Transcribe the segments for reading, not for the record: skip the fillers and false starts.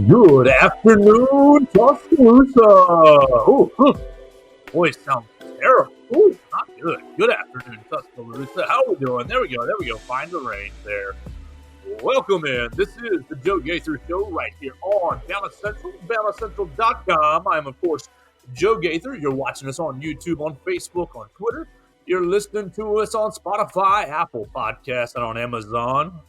Good afternoon, Tuscaloosa. Voice sounds terrible. Not good. Good afternoon, Tuscaloosa. How we doing? There we go. Find the range there. Welcome in. This is the Joe Gaither Show right here on BamaCentral, BamaCentral.com. I'm, of course, Joe Gaither. You're watching us on YouTube, on Facebook, on Twitter. You're listening to us on Spotify, Apple Podcasts, and on Amazon.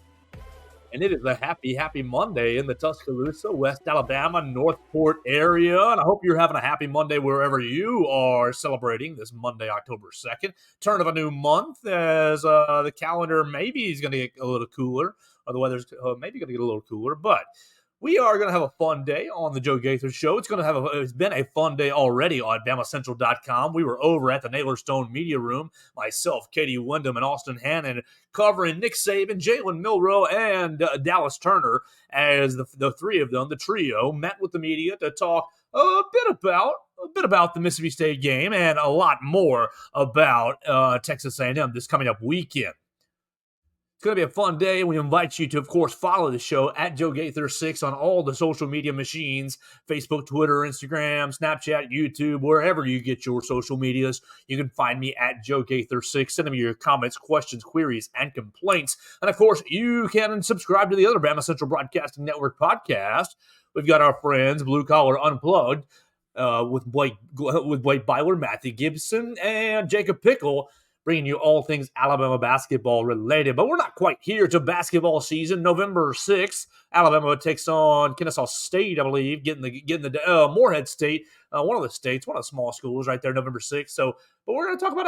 And it is a happy Monday in the Tuscaloosa, West Alabama, Northport area. And I hope you're having a happy Monday wherever you are celebrating this Monday, October 2nd. Turn of a new month as the calendar maybe is going to get a little cooler, or the weather's maybe going to get a little cooler. But we are going to have a fun day on the Joe Gaither Show. It's been a fun day already on BamaCentral.com. We were over at the Naylor Stone Media Room, myself, Katie Wyndham, and Austin Hannon, covering Nick Saban, Jalen Milroe, and Dallas Turner, as the three of them, the trio, met with the media to talk a bit about the Mississippi State game and a lot more about Texas A&M this coming up weekend. It's going to be a fun day. We invite you to, of course, follow the show at Joe Gaither6 on all the social media machines, Facebook, Twitter, Instagram, Snapchat, YouTube, wherever you get your social medias. You can find me at Joe Gaither6. Send me your comments, questions, queries, and complaints. And, of course, you can subscribe to the other Bama Central Broadcasting Network podcast. We've got our friends, Blue Collar Unplugged, with Blake Byler, Matthew Gibson, and Jacob Pickle, bringing you all things Alabama basketball related. But we're not quite here to basketball season. November 6th, Alabama takes on Kennesaw State, I believe, getting the Morehead State, one of the small schools right there, November 6th. But we're going to talk about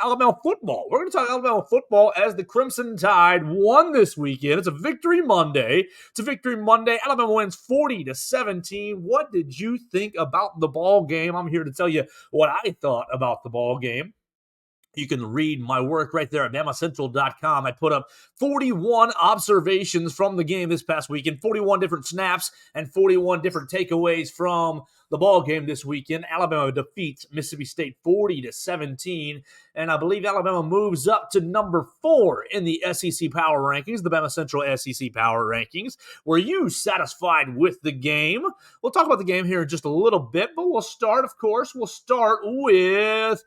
Alabama football. We're going to talk Alabama football as the Crimson Tide won this weekend. It's a victory Monday. Alabama wins 40-17. What did you think about the ball game? I'm here to tell you what I thought about the ball game. You can read my work right there at BamaCentral.com. I put up 41 observations from the game this past weekend, 41 different snaps, and 41 different takeaways from the ball game this weekend. Alabama defeats Mississippi State 40-17, and I believe Alabama moves up to number 4 in the SEC Power Rankings, the BamaCentral SEC Power Rankings. Were you satisfied with the game? We'll talk about the game here in just a little bit, but we'll start with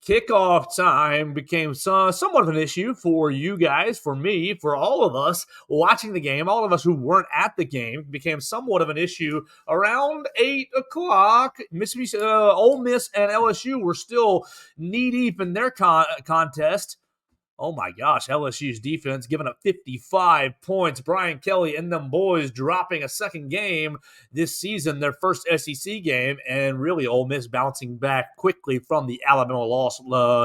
kickoff time. Became somewhat of an issue for you guys, for me, for all of us watching the game, all of us who weren't at the game. Became somewhat of an issue around 8 o'clock. Ole Miss and LSU were still knee-deep in their contest. Oh my gosh, LSU's defense giving up 55 points. Brian Kelly and them boys dropping a second game this season, their first SEC game, and really Ole Miss bouncing back quickly from the Alabama loss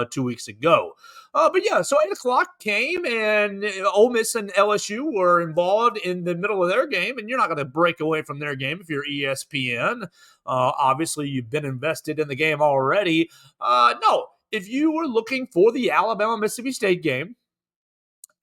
2 weeks ago. But yeah, so 8 o'clock came, and Ole Miss and LSU were involved in the middle of their game, and you're not going to break away from their game if you're ESPN. Obviously, you've been invested in the game already. No. If you were looking for the Alabama-Mississippi State game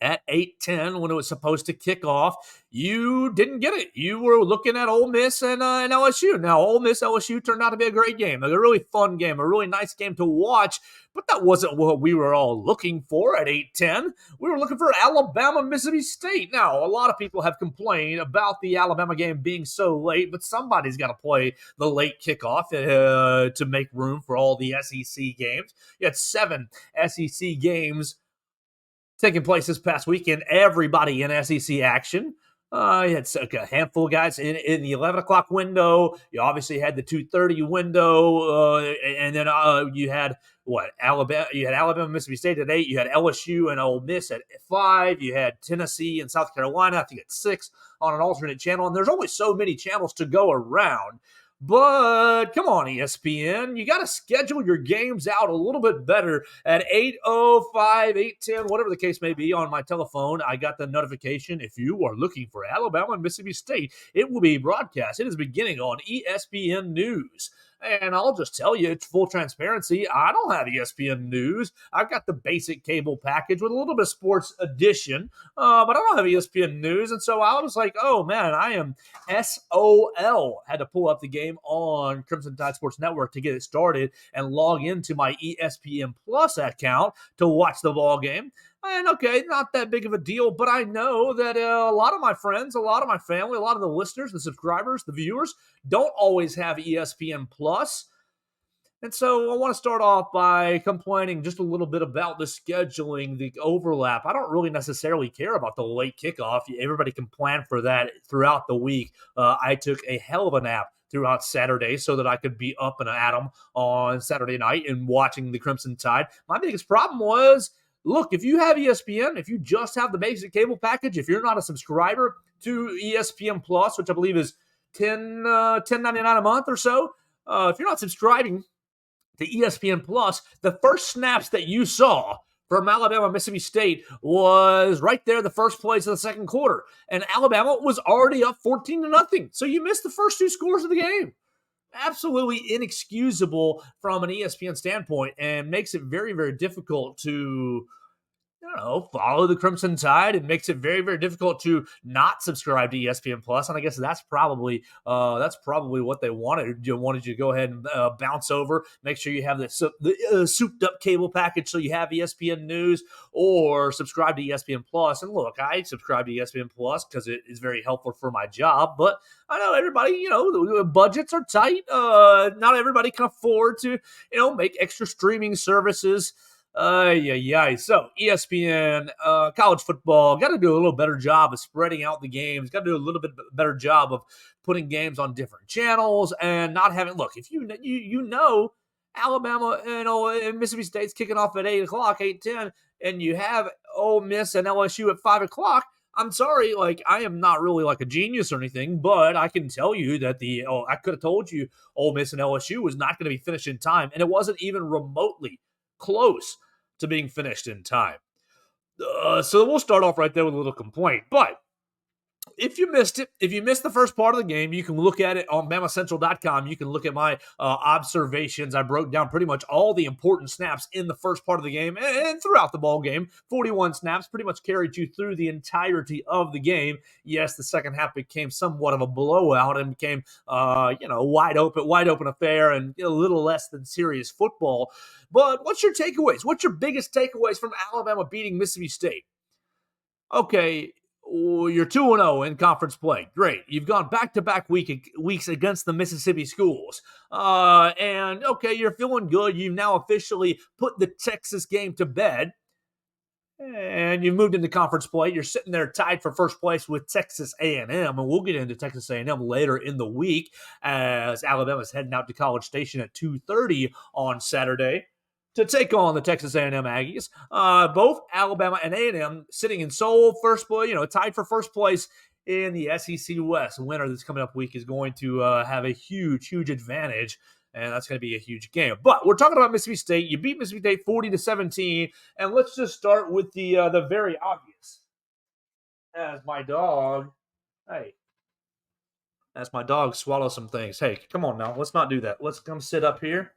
at 8:10 when it was supposed to kick off, you didn't get it. You were looking at Ole Miss and LSU. Now, Ole Miss LSU turned out to be a great game, a really fun game, a really nice game to watch, but that wasn't what we were all looking for at 8:10. We were looking for Alabama-Mississippi State. Now, a lot of people have complained about the Alabama game being so late, but somebody's got to play the late kickoff to make room for all the SEC games. You had 7 SEC games taking place this past weekend, everybody in SEC action. You had a handful of guys in the 11 o'clock window. You obviously had the 2:30 window, and then you had Alabama. You had Alabama, Mississippi State at 8. You had LSU and Ole Miss at 5. You had Tennessee and South Carolina, I think, at 6 on an alternate channel. And there's only so many channels to go around. But come on, ESPN. You got to schedule your games out a little bit better at 8:05, 8:10, whatever the case may be. On my telephone, I got the notification. If you are looking for Alabama and Mississippi State, it will be broadcast. It is beginning on ESPN News. And I'll just tell you, it's full transparency. I don't have ESPN News. I've got the basic cable package with a little bit of sports edition, but I don't have ESPN News. And so I was like, oh, man, I am SOL. Had to pull up the game on Crimson Tide Sports Network to get it started and log into my ESPN Plus account to watch the ball game. And okay, not that big of a deal, but I know that a lot of my friends, a lot of my family, a lot of the listeners, the subscribers, the viewers don't always have ESPN Plus. And so I want to start off by complaining just a little bit about the scheduling, the overlap. I don't really necessarily care about the late kickoff. Everybody can plan for that throughout the week. I took a hell of a nap throughout Saturday so that I could be up and at 'em on Saturday night and watching the Crimson Tide. My biggest problem was, look, if you have ESPN, if you just have the basic cable package, if you're not a subscriber to ESPN Plus, which I believe is $10.99 a month or so, if you're not subscribing to ESPN Plus, the first snaps that you saw from Alabama, Mississippi State was right there, the first plays of the second quarter. And Alabama was already up 14-0. So you missed the first two scores of the game. Absolutely inexcusable from an ESPN standpoint, and makes it very, very difficult to follow the Crimson Tide. It makes it very, very difficult to not subscribe to ESPN Plus, and I guess that's probably what they wanted. You wanted you to go ahead and bounce over, make sure you have the souped up cable package, so you have ESPN News, or subscribe to ESPN Plus. And look, I subscribe to ESPN Plus because it is very helpful for my job, but I know everybody, the budgets are tight. Not everybody can afford to, make extra streaming services. So ESPN, college football, got to do a little better job of spreading out the games. Got to do a little bit better job of putting games on different channels and not having. Look, if Alabama and Mississippi State's kicking off at 8:00, 8:10, and you have Ole Miss and LSU at 5:00. I'm sorry, I am not really like a genius or anything, but I can tell you that I could have told you Ole Miss and LSU was not going to be finished in time, and it wasn't even remotely close to being finished in time. So we'll start off right there with a little complaint. But if you missed it, if you missed the first part of the game, you can look at it on BamaCentral.com. You can look at my observations. I broke down pretty much all the important snaps in the first part of the game and throughout the ball game. 41 snaps pretty much carried you through the entirety of the game. Yes, the second half became somewhat of a blowout and became, wide open affair and a little less than serious football. But what's your takeaways? What's your biggest takeaways from Alabama beating Mississippi State? Okay, you're 2-0 in conference play. Great. You've gone back-to-back weeks against the Mississippi schools. And, okay, you're feeling good. You've now officially put the Texas game to bed. And you moved into conference play. You're sitting there tied for first place with Texas A&M. And we'll get into Texas A&M later in the week as Alabama's heading out to College Station at 2:30 on Saturday to take on the Texas A&M Aggies. Both Alabama and A&M sitting in sole first place, tied for first place in the SEC West. The winner this coming up week is going to have a huge, huge advantage, and that's going to be a huge game. But we're talking about Mississippi State. You beat Mississippi State 40-17, and let's just start with the very obvious. As my dog swallows some things. Hey, come on now. Let's not do that. Let's come sit up here.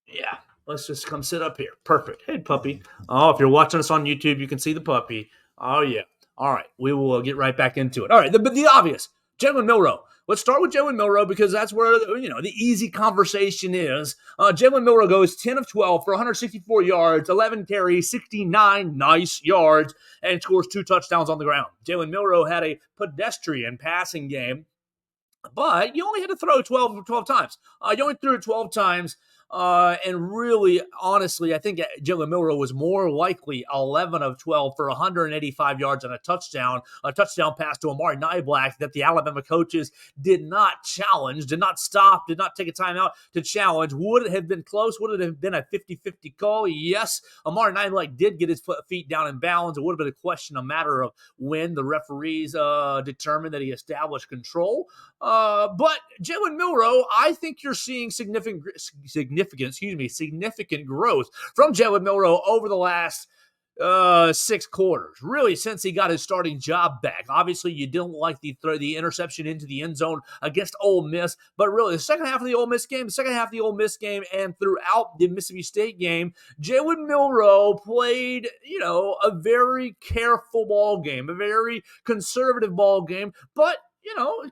Yeah, let's just come sit up here. Perfect. Hey, puppy. Oh, if you're watching us on YouTube, you can see the puppy. Oh, yeah. All right, we will get right back into it. All right, the obvious, Jalen Milroe. Let's start with Jalen Milroe because that's where, the easy conversation is. Jalen Milroe goes 10 of 12 for 164 yards, 11 carries, 69 nice yards, and scores 2 touchdowns on the ground. Jalen Milroe had a pedestrian passing game, but you only had to throw 12 times. You only threw it 12 times. And really, honestly, I think Jalen Milroe was more likely 11 of 12 for 185 yards and a touchdown pass to Amari Niblack that the Alabama coaches did not challenge, did not stop, did not take a timeout to challenge. Would it have been close? Would it have been a 50-50 call? Yes. Amari Niblack did get his feet down in bounds. It would have been a matter of when the referees determined that he established control. But Jalen Milroe, I think you're seeing significant growth from Jalen Milroe over the last 6 quarters, really since he got his starting job back. Obviously, you didn't like the interception into the end zone against Ole Miss, but really the second half of the Ole Miss game, and throughout the Mississippi State game, Jalen Milroe played, a very careful ball game, a very conservative ball game, but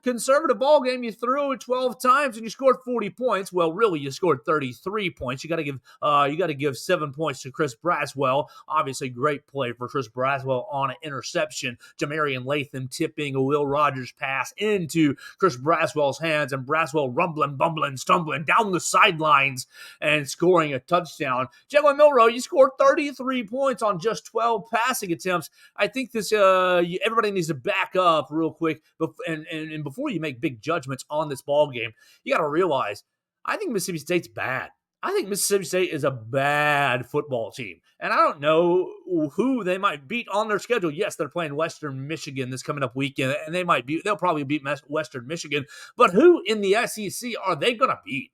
conservative ball game. You threw it 12 times and you scored 40 points. Well, really, you scored 33 points. You got to give 7 points to Chris Braswell. Obviously, great play for Chris Braswell on an interception. Jamarian Latham tipping a Will Rogers pass into Chris Braswell's hands, and Braswell rumbling, bumbling, stumbling down the sidelines and scoring a touchdown. Jalen Milroe, you scored 33 points on just 12 passing attempts. I think this everybody needs to back up real quick, and before you make big judgments on this ball game, you got to realize I think Mississippi State's bad. I think Mississippi State is a bad football team, and I don't know who they might beat on their schedule. Yes, they're playing Western Michigan this coming up weekend, and they'll probably beat Western Michigan. But who in the SEC are they going to beat?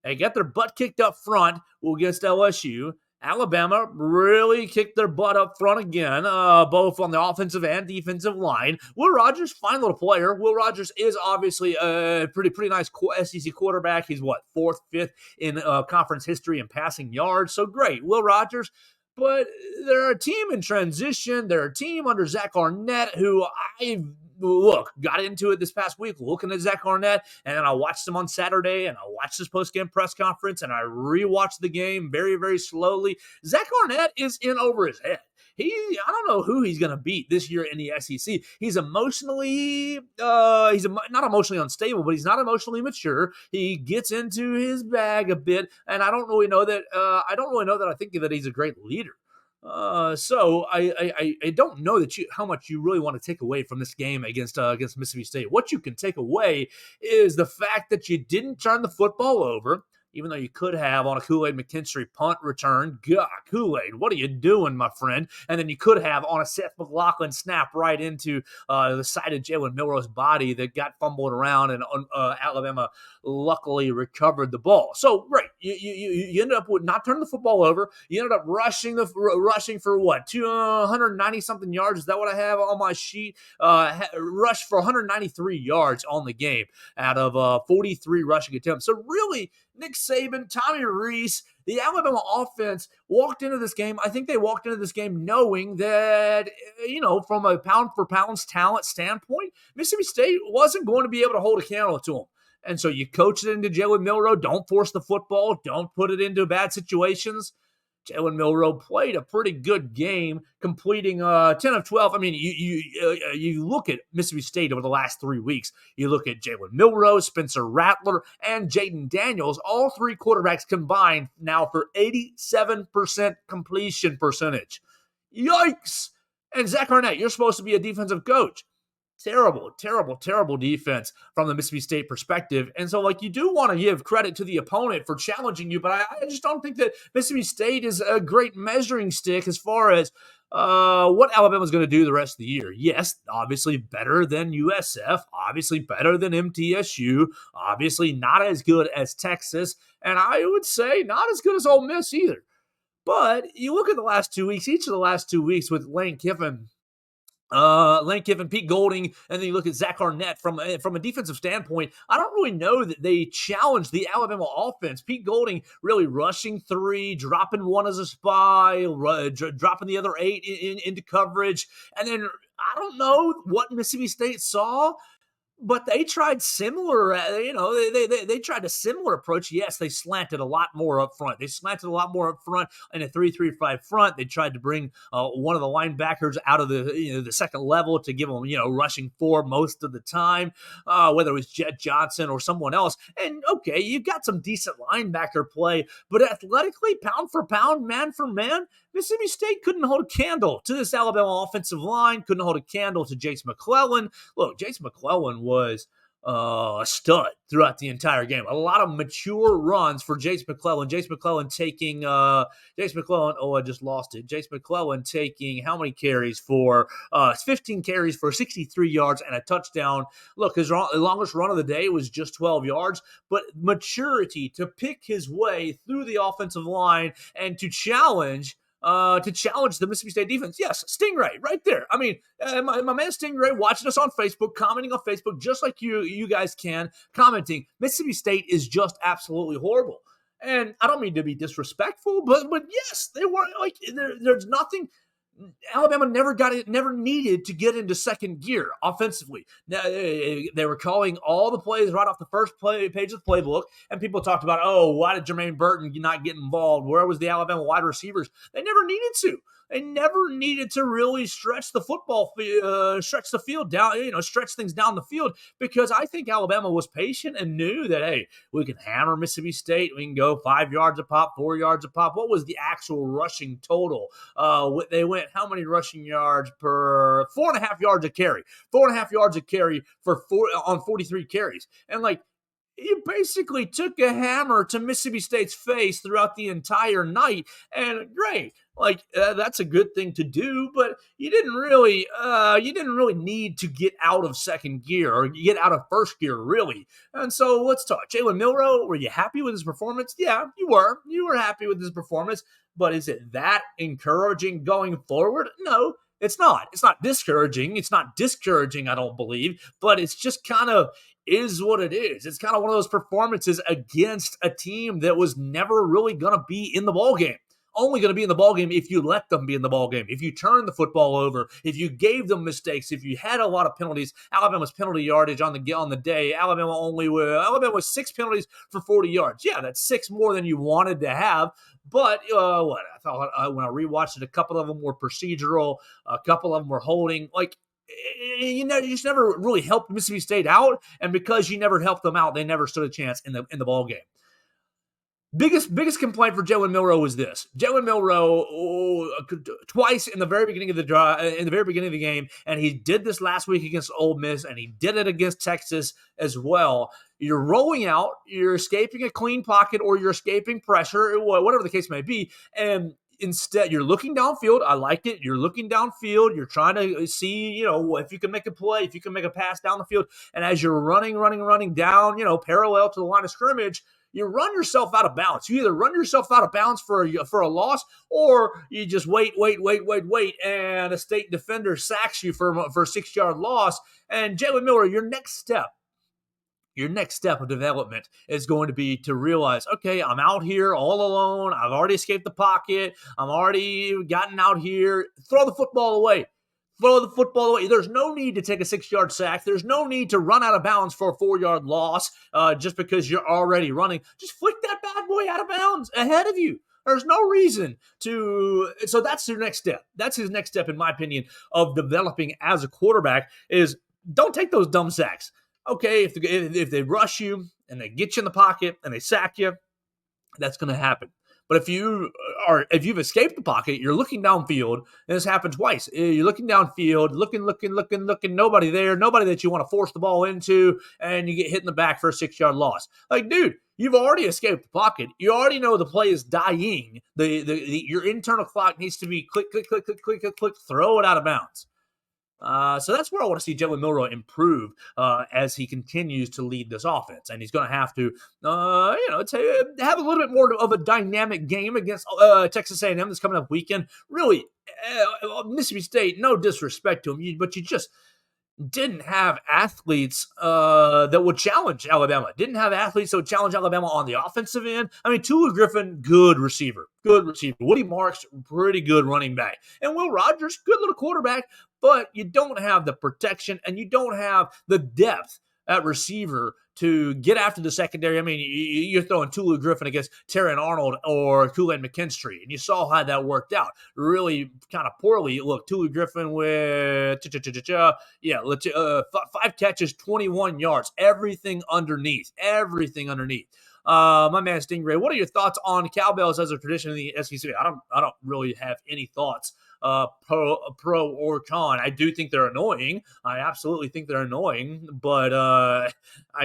They got their butt kicked up front against LSU. Alabama really kicked their butt up front again, both on the offensive and defensive line. Will Rogers, fine little player. Will Rogers is obviously a pretty nice SEC quarterback. He's fourth, fifth in conference history in passing yards. So great, Will Rogers. But they're a team in transition. They're a team under Zach Arnett, who got into it this past week looking at Zach Arnett, and then I watched him on Saturday, and I watched his post-game press conference, and I rewatched the game very, very slowly. Zach Arnett is in over his head. I don't know who he's going to beat this year in the SEC. He's emotionally, not emotionally unstable, but he's not emotionally mature. He gets into his bag a bit, and I don't really know that. I think that he's a great leader. So I don't know how much you really want to take away from this game against Mississippi State. What you can take away is the fact that you didn't turn the football over, even though you could have on a Kool-Aid McKinstry punt return. God, Kool-Aid, what are you doing, my friend? And then you could have on a Seth McLaughlin snap right into the side of Jalen Milroe's body that got fumbled around, and Alabama luckily recovered the ball. So, right, you ended up with not turning the football over. You ended up rushing for what, 290-something yards? Is that what I have on my sheet? Rushed for 193 yards on the game out of 43 rushing attempts. So, really, Nick Saban, Tommy Rees, the Alabama offense walked into this game. I think they walked into this game knowing that, from a pound-for-pound talent standpoint, Mississippi State wasn't going to be able to hold a candle to them. And so you coach it into Jalen Milroe. Don't force the football. Don't put it into bad situations. Jalen Milroe played a pretty good game, completing 10 of 12. I mean, you look at Mississippi State over the last 3 weeks. You look at Jalen Milroe, Spencer Rattler, and Jaden Daniels. All three quarterbacks combined now for 87% completion percentage. Yikes! And Zach Arnett, you're supposed to be a defensive coach. Terrible, terrible, terrible defense from the Mississippi State perspective. And so, you do want to give credit to the opponent for challenging you, but I just don't think that Mississippi State is a great measuring stick as far as what Alabama's going to do the rest of the year. Yes, obviously better than USF, obviously better than MTSU, obviously not as good as Texas, and I would say not as good as Ole Miss either. But you look at the last 2 weeks, each of the last 2 weeks with Lane Kiffin, Pete Golding, and then you look at Zach Arnett from a defensive standpoint. I don't really know that they challenged the Alabama offense. Pete Golding really rushing 3, dropping 1 as a spy, dropping the other 8 into coverage. And then I don't know what Mississippi State saw, but they tried similar, they tried a similar approach. Yes, they slanted a lot more up front. They slanted a lot more up front in a 3-3-5 front. They tried to bring one of the linebackers out of the second level to give them, rushing 4 most of the time, whether it was Jet Johnson or someone else. And, okay, you got some decent linebacker play, but athletically, pound for pound, man for man, Mississippi State couldn't hold a candle to this Alabama offensive line, couldn't hold a candle to Jace McClellan. Look, Jace McClellan was a stud throughout the entire game. A lot of mature runs for Jace McClellan. Jace McClellan taking how many carries for 15 carries for 63 yards and a touchdown. Look, his longest run of the day was just 12 yards, but maturity to pick his way through the offensive line and to challenge the Mississippi State defense. Yes, Stingray, right there. I mean, my man Stingray watching us on Facebook, commenting on Facebook, just like you guys can, commenting, Mississippi State is just absolutely horrible. And I don't mean to be disrespectful, but yes, they were there's nothing Alabama never needed to get into second gear offensively. They were calling all the plays right off the first page of the playbook, and people talked about, oh, why did Jermaine Burton not get involved? Where was the Alabama wide receivers? They never needed to. They never needed to really stretch the stretch the field down, stretch things down the field, because I think Alabama was patient and knew that, hey, we can hammer Mississippi State. We can go 5 yards a pop, 4 yards a pop. What was the actual rushing total? They went how many rushing yards per 4.5 yards a carry? 4.5 yards a carry on 43 carries. And you basically took a hammer to Mississippi State's face throughout the entire night, and great. That's a good thing to do, but you didn't really need to get out of second gear or get out of first gear, really. And so let's talk. Jalen Milroe, were you happy with his performance? Yeah, you were. You were happy with his performance, but is it that encouraging going forward? No. It's not. It's not discouraging. It's not discouraging, I don't believe, but it's just kind of is what it is. It's kind of one of those performances against a team that was never really going to be in the ballgame. Only going to be in the ballgame if you let them be in the ballgame. If you turn the football over, if you gave them mistakes, if you had a lot of penalties. Alabama's penalty yardage on the day, Alabama was 6 penalties for 40 yards. Yeah, that's 6 more than you wanted to have. But I thought when I rewatched it, a couple of them were procedural, a couple of them were holding. You just never really helped Mississippi State out, and because you never helped them out, they never stood a chance in the ball game. Biggest complaint for Jalen Milroe was this. Jalen Milroe twice in the very beginning of the game, and he did this last week against Ole Miss, and he did it against Texas as well. You're rolling out, you're escaping a clean pocket, or you're escaping pressure, whatever the case may be, and instead, you're looking downfield. I like it. You're looking downfield. You're trying to see, if you can make a play, if you can make a pass down the field. And as you're running down, parallel to the line of scrimmage, you run yourself out of bounds. You either run yourself out of bounds for a loss, or you just wait, and a state defender sacks you for a 6-yard loss. And Jalen Milroe, your next step of development is going to be to realize, okay, I'm out here all alone. I've already escaped the pocket. I'm already gotten out here. Throw the football away. There's no need to take a 6-yard sack. There's no need to run out of bounds for a 4-yard loss just because you're already running. Just flick that bad boy out of bounds ahead of you. There's no reason to. So that's your next step. That's his next step, in my opinion, of developing as a quarterback is don't take those dumb sacks. Okay, if they rush you and they get you in the pocket and they sack you, that's going to happen. But if you've escaped the pocket, you're looking downfield, and this happened twice. You're looking downfield, looking, nobody there, nobody that you want to force the ball into, and you get hit in the back for a 6-yard loss. Dude, you've already escaped the pocket. You already know the play is dying. Your internal clock needs to be click, throw it out of bounds. So that's where I want to see Jalen Milroe improve as he continues to lead this offense. And he's going to have to, have a little bit more of a dynamic game against Texas A&M this coming up weekend. Really, Mississippi State, no disrespect to him, but you just didn't have athletes that would challenge Alabama. Didn't have athletes that would challenge Alabama on the offensive end. I mean, Tua Griffin, good receiver. Woody Marks, pretty good running back. And Will Rogers, good little quarterback, but you don't have the protection and you don't have the depth at receiver to get after the secondary. I mean, you're throwing Tulu Griffin against Terran Arnold or Kool-Aid McKinstry, and you saw how that worked out. Really kind of poorly. Look, Tulu Griffin with 5 catches, 21 yards, everything underneath. My man Stingray, what are your thoughts on cowbells as a tradition in the SEC? I don't really have any thoughts. Pro or con. I do think they're annoying. I absolutely think they're annoying, but I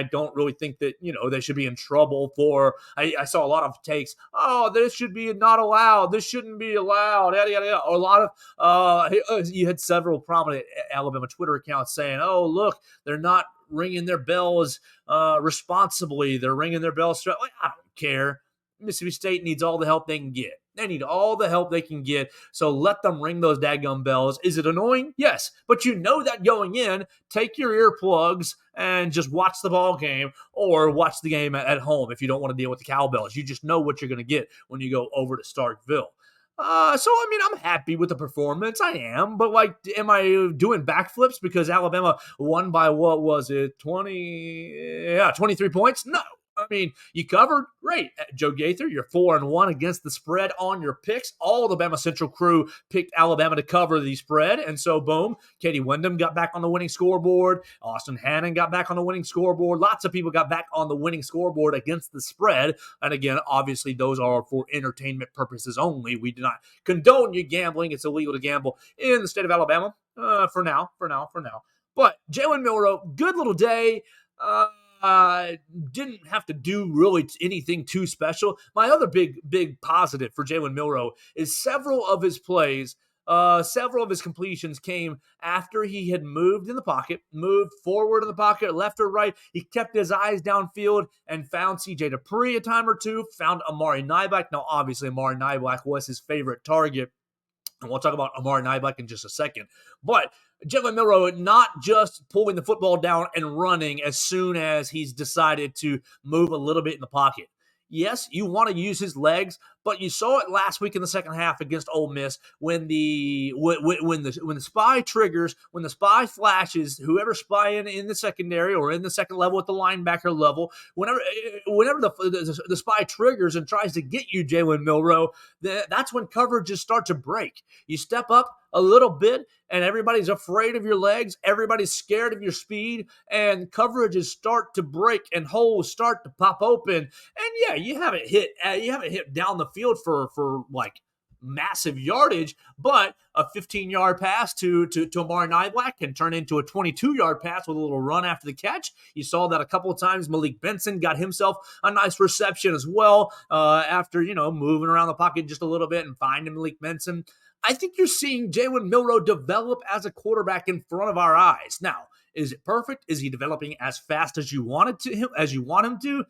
don't really think that, they should be in trouble for. I saw a lot of takes. Oh, this should be not allowed. This shouldn't be allowed. Yada, yada, yada. A lot of you had several prominent Alabama Twitter accounts saying, oh, look, they're not ringing their bells responsibly. They're ringing their bells. I don't care. Mississippi State needs all the help they can get. They need all the help they can get, so let them ring those daggum bells. Is it annoying? Yes, but you know that going in. Take your earplugs and just watch the ball game or watch the game at home if you don't want to deal with the cowbells. You just know what you're going to get when you go over to Starkville. I mean, I'm happy with the performance. I am, but like, am I doing backflips because Alabama won by what was it, 23 points? No. I mean, you covered. Great. Joe Gaither, you're 4-1 against the spread on your picks. All the BamaCentral crew picked Alabama to cover the spread. And so, boom, Katie Wyndham got back on the winning scoreboard. Austin Hannon got back on the winning scoreboard. Lots of people got back on the winning scoreboard against the spread. And again, obviously, those are for entertainment purposes only. We do not condone you gambling. It's illegal to gamble in the state of Alabama for now. But Jalen Milroe, good little day. Didn't have to do really anything too special. My other big positive for Jalen Milroe is several of his plays, several of his completions came after he had moved in the pocket, moved forward in the pocket, left or right. He kept his eyes downfield and found C.J. Dupree a time or two, found Amari Niblack. Now, obviously, Amari Niblack was his favorite target. And we'll talk about Amari Niblack in just a second. But Jalen Milroe not just pulling the football down and running as soon as he's decided to move a little bit in the pocket. Yes, you want to use his legs, but you saw it last week in the second half against Ole Miss when the spy triggers, when the spy flashes, whoever spy in the secondary or in the second level at the linebacker level, whenever the spy triggers and tries to get you, Jalen Milroe, that's when coverages start to break. You step up a little bit, and everybody's afraid of your legs. Everybody's scared of your speed, and coverages start to break and holes start to pop open. And yeah, you haven't hit down the field for like massive yardage, but a 15-yard pass to Amari Niblack can turn into a 22-yard pass with a little run after the catch. You saw that a couple of times. Malik Benson got himself a nice reception as well after moving around the pocket just a little bit and finding Malik Benson. I think you're seeing Jalen Milroe develop as a quarterback in front of our eyes. Now, is it perfect? Is he developing as fast as you want him to?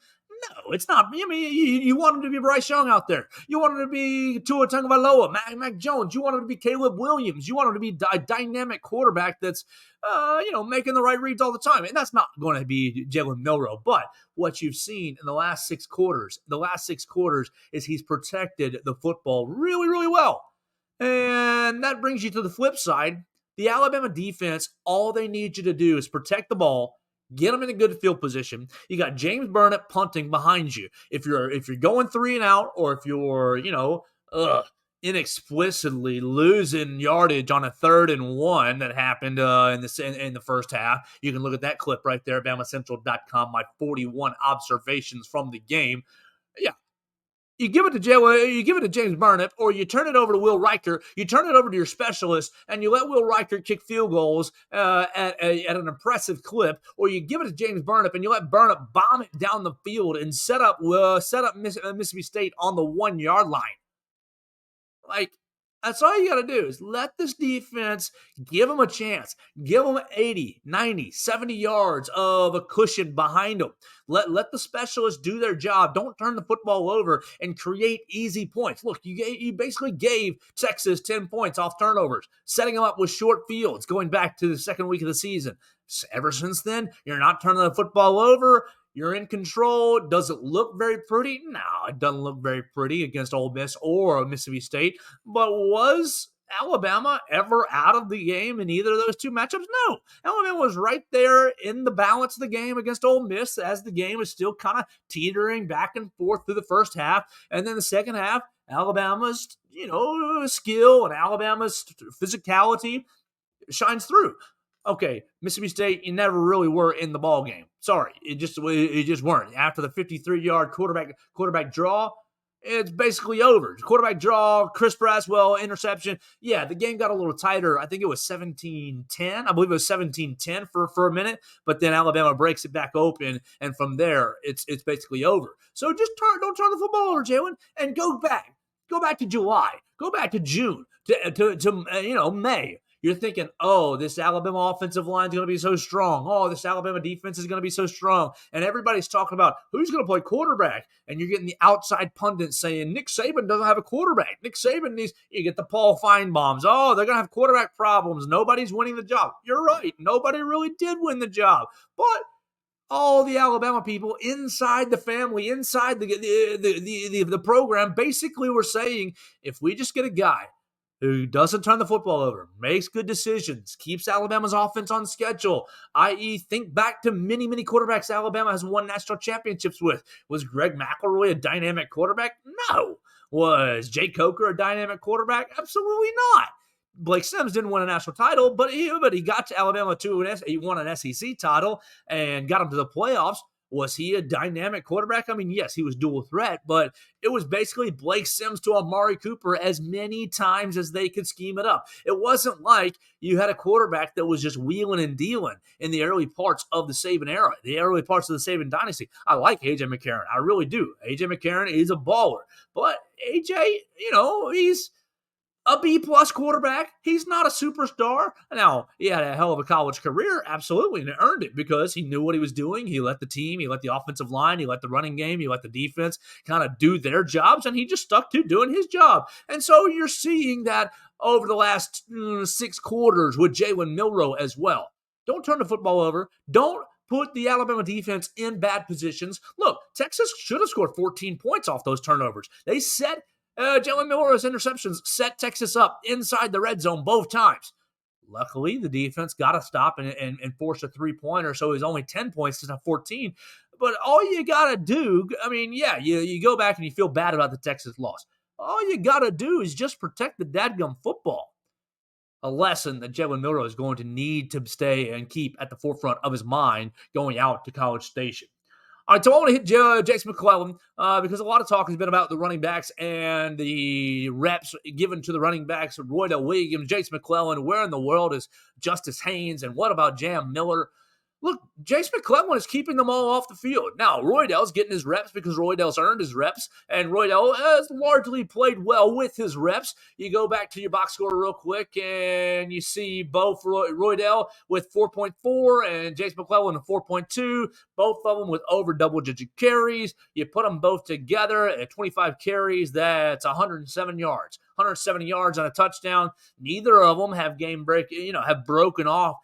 No, it's not. I mean, you want him to be Bryce Young out there. You want him to be Tua Tagovailoa, Mac Jones. You want him to be Caleb Williams. You want him to be a dynamic quarterback that's, making the right reads all the time. And that's not going to be Jalen Milroe. But what you've seen in the last six quarters is he's protected the football really, really well. And that brings you to the flip side. The Alabama defense, all they need you to do is protect the ball, get them in a good field position. You got James Burnett punting behind you. If you're going 3 and out, or if you're, inexplicably losing yardage on a 3rd and 1 that happened in the first half, you can look at that clip right there at BamaCentral.com, my 41 observations from the game. Yeah. You give it to James Burnett, or you turn it over to Will Riker. You turn it over to your specialist, and you let Will Riker kick field goals at an impressive clip, or you give it to James Burnett and you let Burnett bomb it down the field and set up Mississippi State on the 1-yard line. Like, that's all you got to do is let this defense, give them a chance. Give them 80, 90, 70 yards of a cushion behind them. Let the specialists do their job. Don't turn the football over and create easy points. Look, you basically gave Texas 10 points off turnovers, setting them up with short fields going back to the second week of the season. Ever since then, you're not turning the football over. You're in control. Does it look very pretty? No, it doesn't look very pretty against Ole Miss or Mississippi State. But was Alabama ever out of the game in either of those two matchups? No. Alabama was right there in the balance of the game against Ole Miss as the game is still kind of teetering back and forth through the first half. And then the second half, Alabama's, skill and Alabama's physicality shines through. Okay, Mississippi State, you never really were in the ball game. Sorry, it just weren't. After the 53-yard quarterback draw, it's basically over. Quarterback draw, Chris Braswell interception. Yeah, the game got a little tighter. I think it was 17-10. I believe it was 17-10 for a minute, but then Alabama breaks it back open, and from there, it's basically over. So just don't turn the football over, Jalen, and go back. Go back to July. Go back to June, to May. You're thinking, oh, this Alabama offensive line is going to be so strong. Oh, this Alabama defense is going to be so strong. And everybody's talking about who's going to play quarterback. And you're getting the outside pundits saying Nick Saban doesn't have a quarterback. Nick Saban needs, you get the Paul Feinbaums. Oh, they're going to have quarterback problems. Nobody's winning the job. You're right. Nobody really did win the job. But all the Alabama people inside the family, inside the program, basically were saying, if we just get a guy who doesn't turn the football over, makes good decisions, keeps Alabama's offense on schedule, i.e., think back to many, many quarterbacks Alabama has won national championships with. Was Greg McElroy a dynamic quarterback? No. Was Jay Coker a dynamic quarterback? Absolutely not. Blake Sims didn't win a national title, but he got to Alabama he won an SEC title and got him to the playoffs. Was he a dynamic quarterback? I mean, yes, he was dual threat, but it was basically Blake Sims to Amari Cooper as many times as they could scheme it up. It wasn't like you had a quarterback that was just wheeling and dealing in the early parts of the Saban era, the early parts of the Saban dynasty. I like A.J. McCarron. I really do. A.J. McCarron is a baller, but A.J., he's a B-plus quarterback. He's not a superstar. Now, he had a hell of a college career, absolutely, and earned it because he knew what he was doing. He let the team, he let the offensive line, he let the running game, he let the defense kind of do their jobs, and he just stuck to doing his job. And so you're seeing that over the last 6 quarters with Jalen Milroe as well. Don't turn the football over. Don't put the Alabama defense in bad positions. Look, Texas should have scored 14 points off those turnovers. They set Jalen Milroe's interceptions set Texas up inside the red zone both times. Luckily, the defense got to stop and force a 3-pointer, so it was only 10 points instead of 14. But all you got to do, I mean, yeah, you go back and you feel bad about the Texas loss. All you got to do is just protect the dadgum football. A lesson that Jalen Milroe is going to need to stay and keep at the forefront of his mind going out to College Station. All right, so I want to hit Jason McClellan because a lot of talk has been about the running backs and the reps given to the running backs. Roydell Williams, Jason McClellan, where in the world is Justice Haynes, and what about Jam Miller? Look, Jason McClellan is keeping them all off the field. Now, Roydell's getting his reps because Roydell's earned his reps, and Roydell has largely played well with his reps. You go back to your box score real quick, and you see both Roydell with 4.4 and Jason McClellan with 4.2, both of them with over double-digit carries. You put them both together at 25 carries, that's 107 yards. 170 yards on a touchdown. Neither of them have have broken off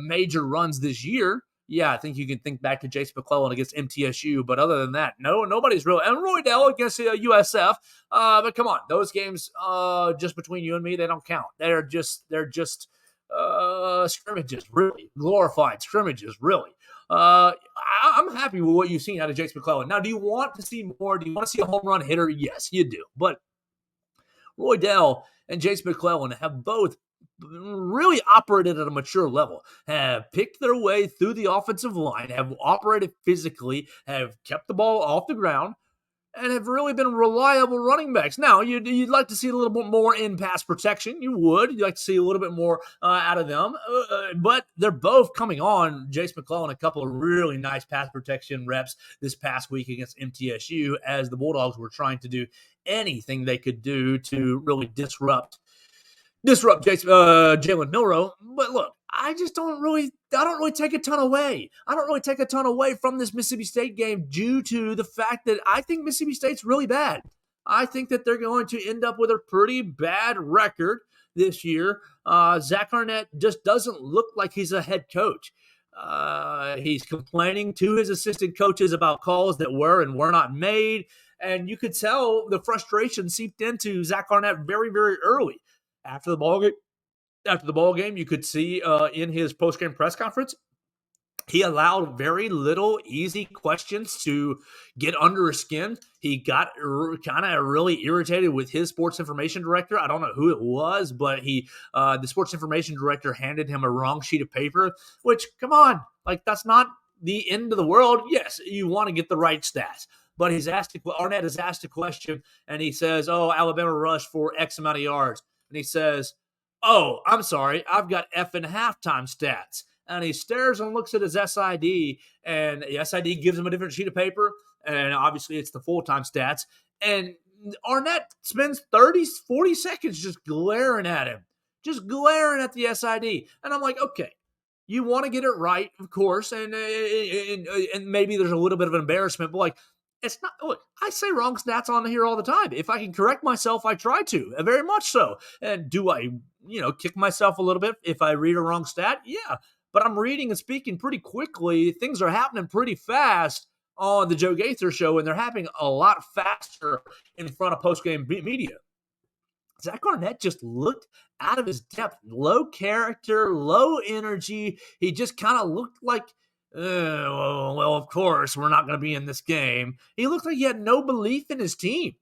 major runs this year. Yeah, I think you can think back to Jason McClellan against MTSU, but other than that, nobody's real. And Roydell against USF, but come on, those games, just between you and me, they don't count. They're just scrimmages, really, glorified scrimmages, really. I'm happy with what you've seen out of Jason McClellan. Now, do you want to see more? Do you want to see a home run hitter? Yes, you do. But Roydell and Jason McClellan have both really operated at a mature level, have picked their way through the offensive line, have operated physically, have kept the ball off the ground, and have really been reliable running backs. Now, you'd like to see a little bit more in pass protection. You would. You'd like to see a little bit more out of them. But they're both coming on, Jason McClellan, a couple of really nice pass protection reps this past week against MTSU as the Bulldogs were trying to do anything they could do to really disrupt Jalen Milroe. But look, I don't really take a ton away. I don't really take a ton away from this Mississippi State game due to the fact that I think Mississippi State's really bad. I think that they're going to end up with a pretty bad record this year. Zach Arnett just doesn't look like he's a head coach. He's complaining to his assistant coaches about calls that were and were not made. And you could tell the frustration seeped into Zach Arnett very, very early. After the ball game, you could see in his post-game press conference, he allowed very little easy questions to get under his skin. He got kind of really irritated with his sports information director. I don't know who it was, but the sports information director handed him a wrong sheet of paper, which, come on, like that's not the end of the world. Yes, you want to get the right stats. But Arnett has asked a question, and he says, Alabama rushed for X amount of yards. And he says, I'm sorry, I've got effing halftime stats. And he stares and looks at his SID, and the SID gives him a different sheet of paper, and obviously it's the full-time stats. And Arnett spends 30, 40 seconds just glaring at him, just glaring at the SID. And I'm like, okay, you want to get it right, of course, and maybe there's a little bit of embarrassment, but like, it's not. Look, I say wrong stats on here all the time. If I can correct myself, I try to, very much so. And do I, kick myself a little bit if I read a wrong stat? Yeah. but I'm reading and speaking pretty quickly. Things are happening pretty fast on the Joe Gaither show, and they're happening a lot faster in front of post-game media. Zach Arnett just looked out of his depth, low character, low energy. He just kind of looked like, well, of course, we're not going to be in this game. He looked like he had no belief in his team.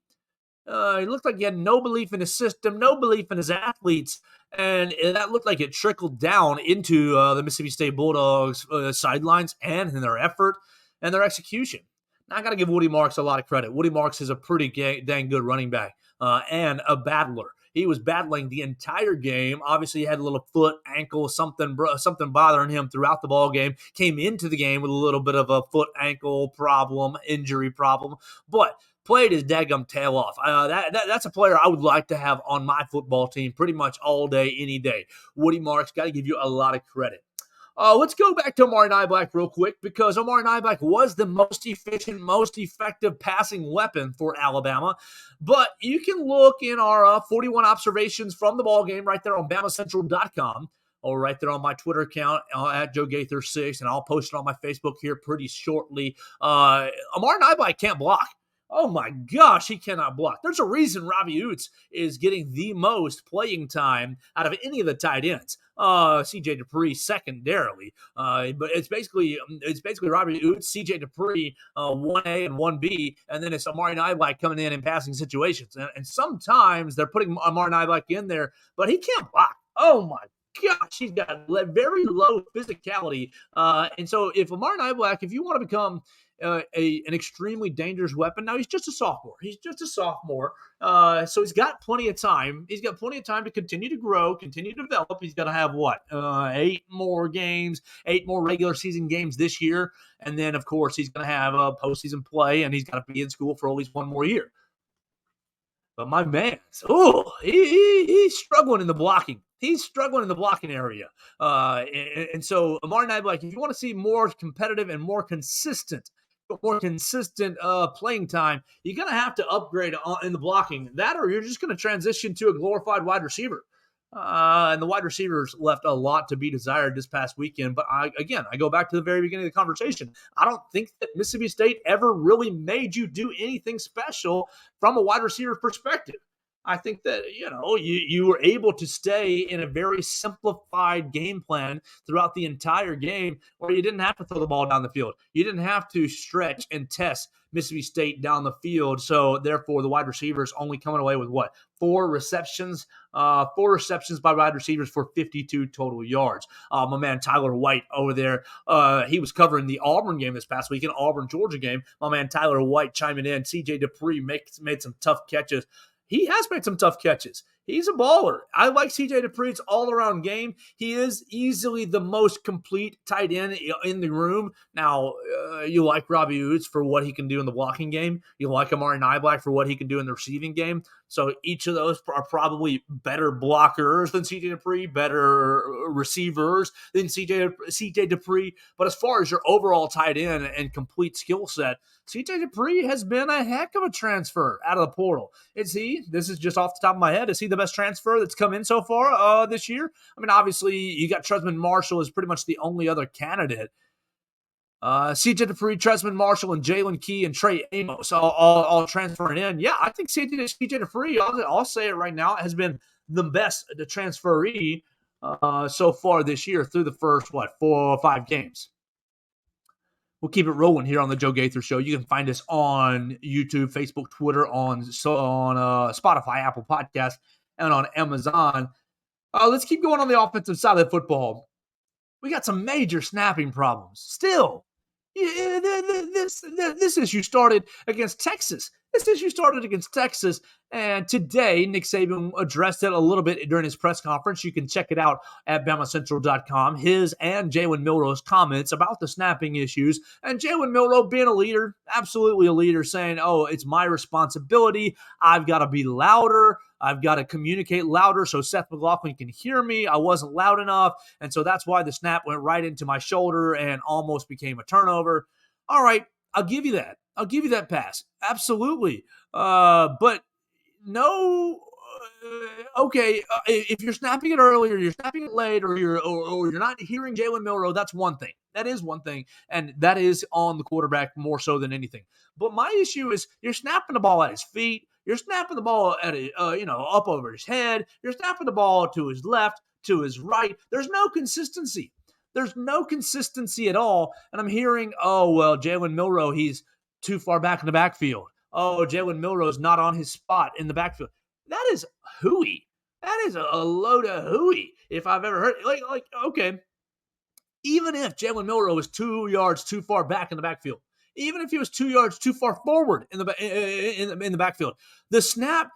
He looked like he had no belief in his system, no belief in his athletes, and that looked like it trickled down into the Mississippi State Bulldogs sidelines and in their effort and their execution. Now, I got to give Woody Marks a lot of credit. Woody Marks is a pretty dang good running back and a battler. He was battling the entire game. Obviously, he had a little foot, ankle, something bothering him throughout the ball game. Came into the game with a little bit of a foot, ankle problem, injury problem, but played his daggum tail off. That's a player I would like to have on my football team pretty much all day, any day. Woody Marks, got to give you a lot of credit. Let's go back to Amari Niblack real quick, because Amari Niblack was the most efficient, most effective passing weapon for Alabama. But you can look in our 41 observations from the ball game right there on BamaCentral.com, or right there on my Twitter account at JoeGaither6, and I'll post it on my Facebook here pretty shortly. Amari Niblack can't block. Oh my gosh, he cannot block. There's a reason Robbie Oates is getting the most playing time out of any of the tight ends. CJ Dupree secondarily, but it's basically Robbie Oates, CJ Dupree, 1A and 1B, and then it's Amari Niblack coming in passing situations. And sometimes they're putting Amari Niblack in there, but he can't block. Oh my gosh, he's got very low physicality. And so if Amari Niblack, if you want to become an extremely dangerous weapon. Now, he's just a sophomore. So he's got plenty of time. He's got plenty of time to continue to grow, continue to develop. He's got to have, 8 more regular season games this year. And then, of course, he's going to have a postseason play, and he's got to be in school for at least one more year. But my man, he's struggling in the blocking. He's struggling in the blocking area. And so Amari Niblack, if you want to see more competitive and more consistent playing time, you're going to have to upgrade in the blocking. That, or you're just going to transition to a glorified wide receiver. And the wide receivers left a lot to be desired this past weekend. But I go back to the very beginning of the conversation. I don't think that Mississippi State ever really made you do anything special from a wide receiver perspective. I think that, you were able to stay in a very simplified game plan throughout the entire game, where you didn't have to throw the ball down the field. You didn't have to stretch and test Mississippi State down the field. So therefore, the wide receivers only coming away with 4 receptions? 4 receptions by wide receivers for 52 total yards. My man Tyler White over there, he was covering the Auburn game this past weekend, Auburn-Georgia game. My man Tyler White chiming in. CJ Dupree made some tough catches. He has made some tough catches. He's a baller. I like CJ Dupree's all-around game. He is easily the most complete tight end in the room. Now, you like Robbie Oates for what he can do in the blocking game. You like Amari Niblack for what he can do in the receiving game. So each of those are probably better blockers than CJ Dupree, better receivers than CJ Dupree. But as far as your overall tight end and complete skill set, CJ Dupree has been a heck of a transfer out of the portal. This is just off the top of my head, is he the best transfer that's come in so far this year? I mean, obviously, you got Trezmen Marshall as pretty much the only other candidate. CJ Dupree, Trezmen Marshall, and Jalen Key and Trey Amos all transferring in. Yeah, I think CJ Dupree, I'll say it right now, has been the best transferee so far this year through the first, 4 or 5 games. We'll keep it rolling here on the Joe Gaither Show. You can find us on YouTube, Facebook, Twitter, on Spotify, Apple Podcasts, and on Amazon. Let's keep going on the offensive side of the football. We got some major snapping problems still. This issue started against Texas. And today, Nick Saban addressed it a little bit during his press conference. You can check it out at BamaCentral.com. His and Jalen Milroe's comments about the snapping issues. And Jalen Milroe being a leader, absolutely a leader, saying, it's my responsibility. I've got to be louder. I've got to communicate louder so Seth McLaughlin can hear me. I wasn't loud enough. And so that's why the snap went right into my shoulder and almost became a turnover. All right, I'll give you that. I'll give you that pass. Absolutely. But no okay, if you're snapping it early or you're snapping it late or you're not hearing Jalen Milroe, that's one thing. That is one thing, and that is on the quarterback more so than anything. But my issue is you're snapping the ball at his feet, you're snapping the ball at up over his head, you're snapping the ball to his left, to his right. There's no consistency. There's no consistency at all. And I'm hearing, oh well, Jalen Milroe, he's too far back in the backfield. Oh, Jalen Milroe's not on his spot in the backfield. That is hooey. That is a load of hooey. If I've ever heard, okay, even if Jalen Milroe was 2 yards too far back in the backfield, even if he was 2 yards too far forward in the backfield, the snap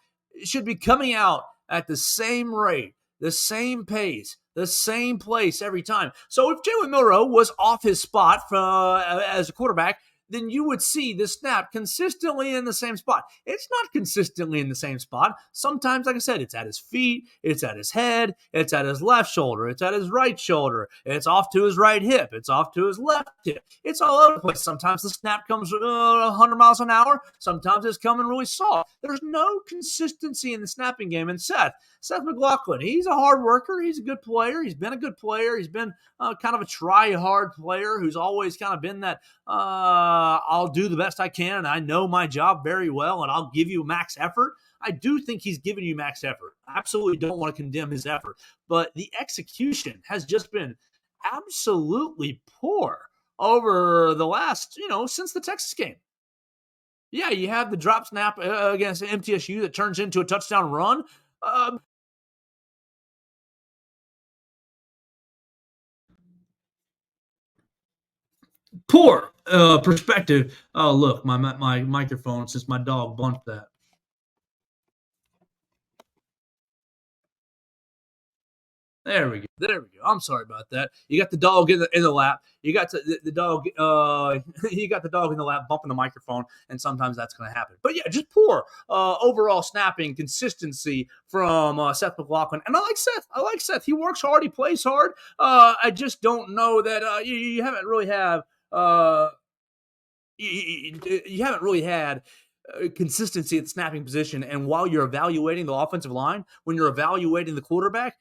should be coming out at the same rate, the same pace, the same place every time. So if Jalen Milroe was off his spot as a quarterback, then you would see the snap consistently in the same spot. It's not consistently in the same spot. Sometimes, like I said, it's at his feet, it's at his head, it's at his left shoulder, it's at his right shoulder, it's off to his right hip, it's off to his left hip. It's all over the place. Sometimes the snap comes 100 miles an hour. Sometimes it's coming really soft. There's no consistency in the snapping game. And Seth McLaughlin, he's a hard worker. He's a good player. He's been a good player. He's been kind of a try-hard player who's always kind of been that I'll do the best I can, and I know my job very well, and I'll give you max effort. I do think he's given you max effort. I absolutely don't want to condemn his effort, but the execution has just been absolutely poor over the last, since the Texas game. Yeah, you have the drop snap against MTSU that turns into a touchdown run. Poor perspective. Oh, look, my microphone, since my dog bumped that. There we go. There we go. I'm sorry about that. You got the dog in the lap. You got the dog. You got the dog in the lap bumping the microphone, and sometimes that's going to happen. But yeah, just poor overall snapping consistency from Seth McLaughlin. And I like Seth. He works hard. He plays hard. I just don't know that you haven't really have. You haven't really had consistency at the snapping position. And while you're evaluating the offensive line, when you're evaluating the quarterback,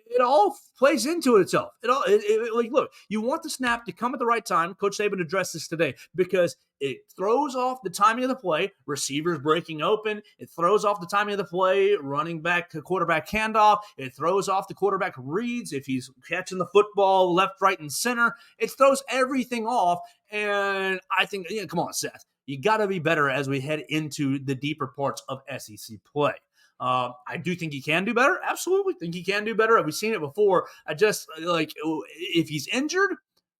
it all plays into itself. Look, you want the snap to come at the right time. Coach Saban addressed this today because it throws off the timing of the play. Receivers breaking open. It throws off the timing of the play. Running back to quarterback handoff. It throws off the quarterback reads if he's catching the football left, right, and center. It throws everything off. And I think, come on, Seth, you got to be better as we head into the deeper parts of SEC play. I do think he can do better. Absolutely think he can do better. We've seen it before. I just if he's injured,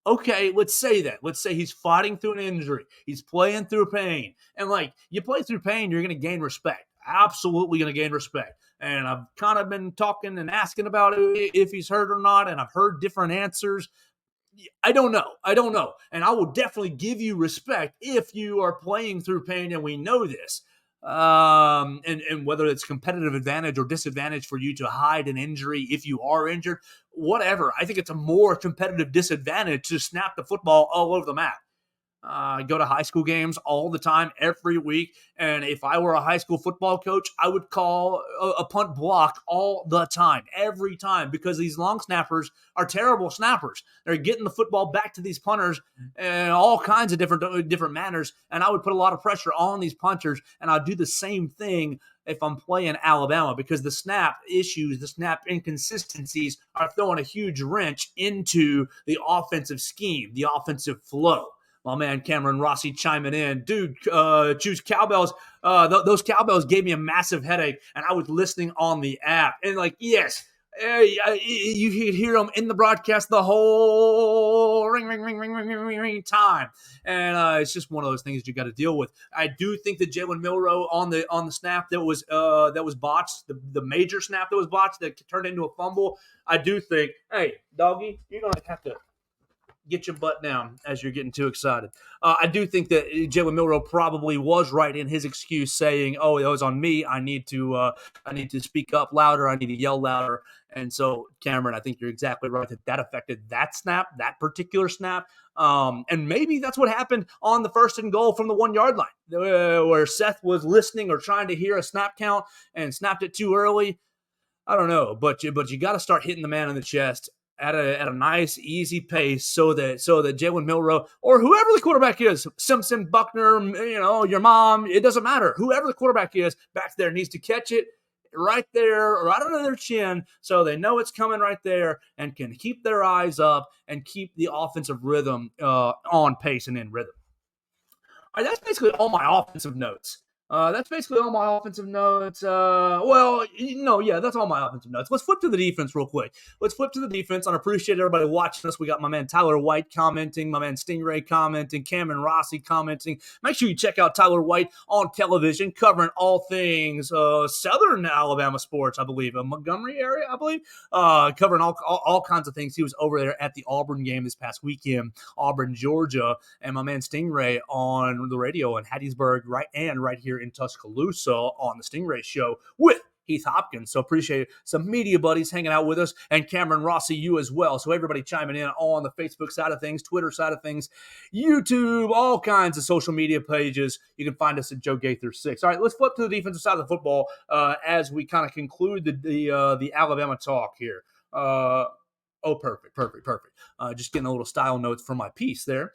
okay, let's say that. Let's say he's fighting through an injury. He's playing through pain. And you play through pain, you're going to gain respect. Absolutely going to gain respect. And I've kind of been talking and asking about it, if he's hurt or not. And I've heard different answers. I don't know. And I will definitely give you respect if you are playing through pain, and we know this. And whether it's competitive advantage or disadvantage for you to hide an injury if you are injured, whatever. I think it's a more competitive disadvantage to snap the football all over the map. I go to high school games all the time, every week. And if I were a high school football coach, I would call a punt block all the time, every time, because these long snappers are terrible snappers. They're getting the football back to these punters in all kinds of different manners. And I would put a lot of pressure on these punters, and I'd do the same thing if I'm playing Alabama, because the snap issues, the snap inconsistencies are throwing a huge wrench into the offensive scheme, the offensive flow. My man Cameron Rossi chiming in. Dude, choose cowbells. Those cowbells gave me a massive headache, and I was listening on the app. And yes, you could hear them in the broadcast the whole ring time. And it's just one of those things you got to deal with. I do think that Jalen Milroe on the snap that was botched, the major snap that was botched that turned into a fumble, I do think, hey, doggy, you're going to have to get your butt down as you're getting too excited. I do think that Jalen Milroe probably was right in his excuse, saying, "Oh, it was on me. I need to speak up louder. I need to yell louder." And so, Cameron, I think you're exactly right that affected that particular snap. And maybe that's what happened on the 1st and goal from the 1 yard line, where Seth was listening or trying to hear a snap count and snapped it too early. I don't know, but you got to start hitting the man in the chest at a nice, easy pace, so that Jalen Milroe or whoever the quarterback is, Simpson, Buckner, your mom, it doesn't matter. Whoever the quarterback is back there needs to catch it right there, right under their chin, so they know it's coming right there and can keep their eyes up and keep the offensive rhythm on pace and in rhythm. All right, that's basically all my offensive notes. That's all my offensive notes. That's all my offensive notes. Let's flip to the defense real quick. I appreciate everybody watching us. We got my man Tyler White commenting, my man Stingray commenting, Cameron Rossi commenting. Make sure you check out Tyler White on television, covering all things Southern Alabama sports, I believe, Montgomery area, I believe, covering all kinds of things. He was over there at the Auburn game this past weekend, Auburn, Georgia, and my man Stingray on the radio in Hattiesburg, right here in Tuscaloosa on the Stingray Show with Heath Hopkins. So appreciate it. Some media buddies hanging out with us, and Cameron Rossi, you as well. So everybody chiming in on the Facebook side of things, Twitter side of things, YouTube, all kinds of social media pages. You can find us at Joe Gaither 6. All right, let's flip to the defensive side of the football as we kind of conclude the Alabama talk here. Perfect. Just getting a little style notes for my piece there.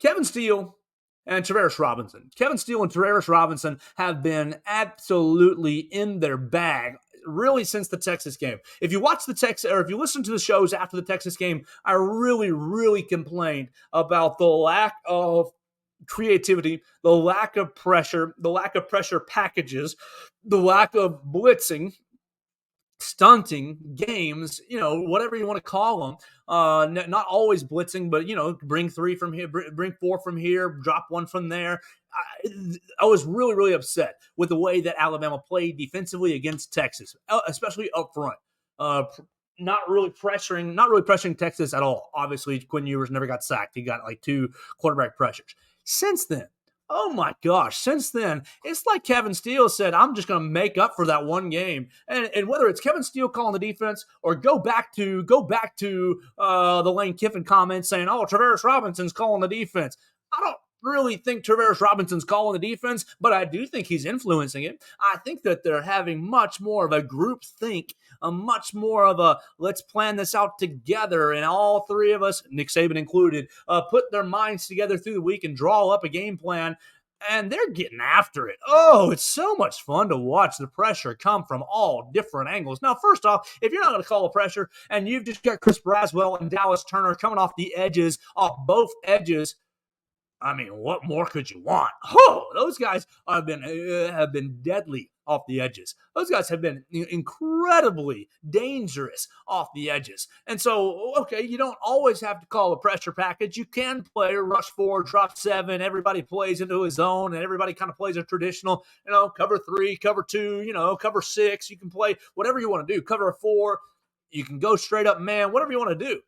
Kevin Steele and Travaris Robinson. Kevin Steele and Travaris Robinson have been absolutely in their bag really since the Texas game. If you watch if you listen to the shows after the Texas game, I really, really complained about the lack of creativity, the lack of pressure packages, the lack of blitzing, stunting games, whatever you want to call them. Not always blitzing, but bring 3 from here, bring 4 from here, drop 1 from there. I was really, really upset with the way that Alabama played defensively against Texas, especially up front. Not really pressuring Texas at all. Obviously, Quinn Ewers never got sacked. He got like 2 quarterback pressures. Since then, oh my gosh, it's like Kevin Steele said, I'm just going to make up for that one game. And whether it's Kevin Steele calling the defense or go back to the Lane Kiffin comments saying, oh, Travaris Robinson's calling the defense. I don't really think Travaris Robinson's calling the defense, but I do think he's influencing it. I think that they're having much more of a group think, much more of a let's plan this out together, and all 3 of us, Nick Saban included, put their minds together through the week and draw up a game plan, and they're getting after it. Oh, it's so much fun to watch the pressure come from all different angles. Now, first off, if you're not going to call a pressure and you've just got Chris Braswell and Dallas Turner coming off both edges, I mean, what more could you want? Oh, those guys have been deadly off the edges. Those guys have been incredibly dangerous off the edges. And so, okay, you don't always have to call a pressure package. You can play rush 4, drop 7. Everybody plays into his zone, and everybody kind of plays a traditional, cover 3, cover 2, cover 6. You can play whatever you want to do. Cover 4. You can go straight up man, whatever you want to do.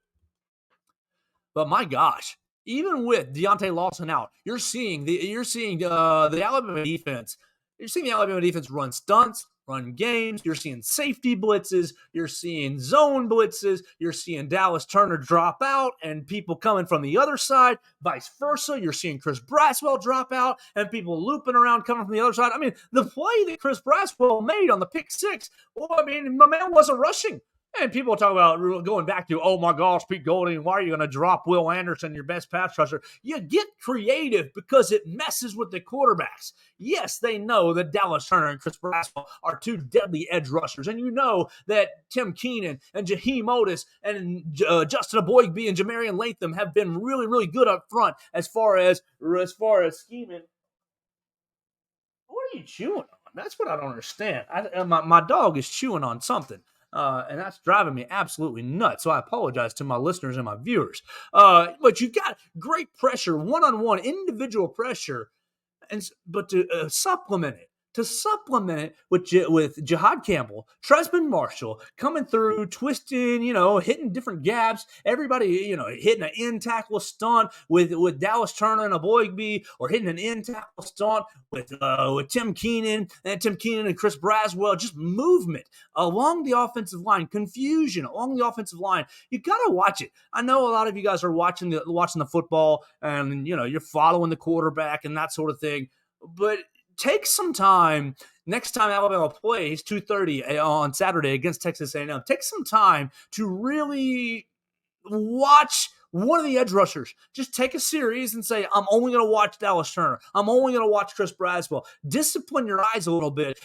But my gosh, even with Deontay Lawson out, you're seeing the Alabama defense. You're seeing the Alabama defense run stunts, run games. You're seeing safety blitzes. You're seeing zone blitzes. You're seeing Dallas Turner drop out and people coming from the other side. Vice versa. You're seeing Chris Braswell drop out and people looping around coming from the other side. I mean, the play that Chris Braswell made on the pick 6. Well, I mean, my man wasn't rushing. And people talk about going back to, oh my gosh, Pete Golding, why are you going to drop Will Anderson, your best pass rusher? You get creative because it messes with the quarterbacks. Yes, they know that Dallas Turner and Chris Braswell are 2 deadly edge rushers. And you know that Tim Keenan and Jaheim Otis and Justin Aboigbe and Jamarian Latham have been really, really good up front as far as scheming. What are you chewing on? That's what I don't understand. My dog is chewing on something. And that's driving me absolutely nuts. So I apologize to my listeners and my viewers. But you got great pressure, one-on-one individual pressure, but to supplement it, to supplement it with Jihad Campbell, Tresman Marshall coming through, twisting, hitting different gaps. Everybody, hitting an in tackle stunt with Dallas Turner and a Boygby, or hitting an in tackle stunt with Tim Keenan and Chris Braswell. Just movement along the offensive line, confusion along the offensive line. You gotta watch it. I know a lot of you guys are watching the football, and you're following the quarterback and that sort of thing, but take some time next time Alabama plays 2:30 on Saturday against Texas A&M. Take some time to really watch one of the edge rushers. Just take a series and say, I'm only going to watch Dallas Turner. I'm only going to watch Chris Braswell. Discipline your eyes a little bit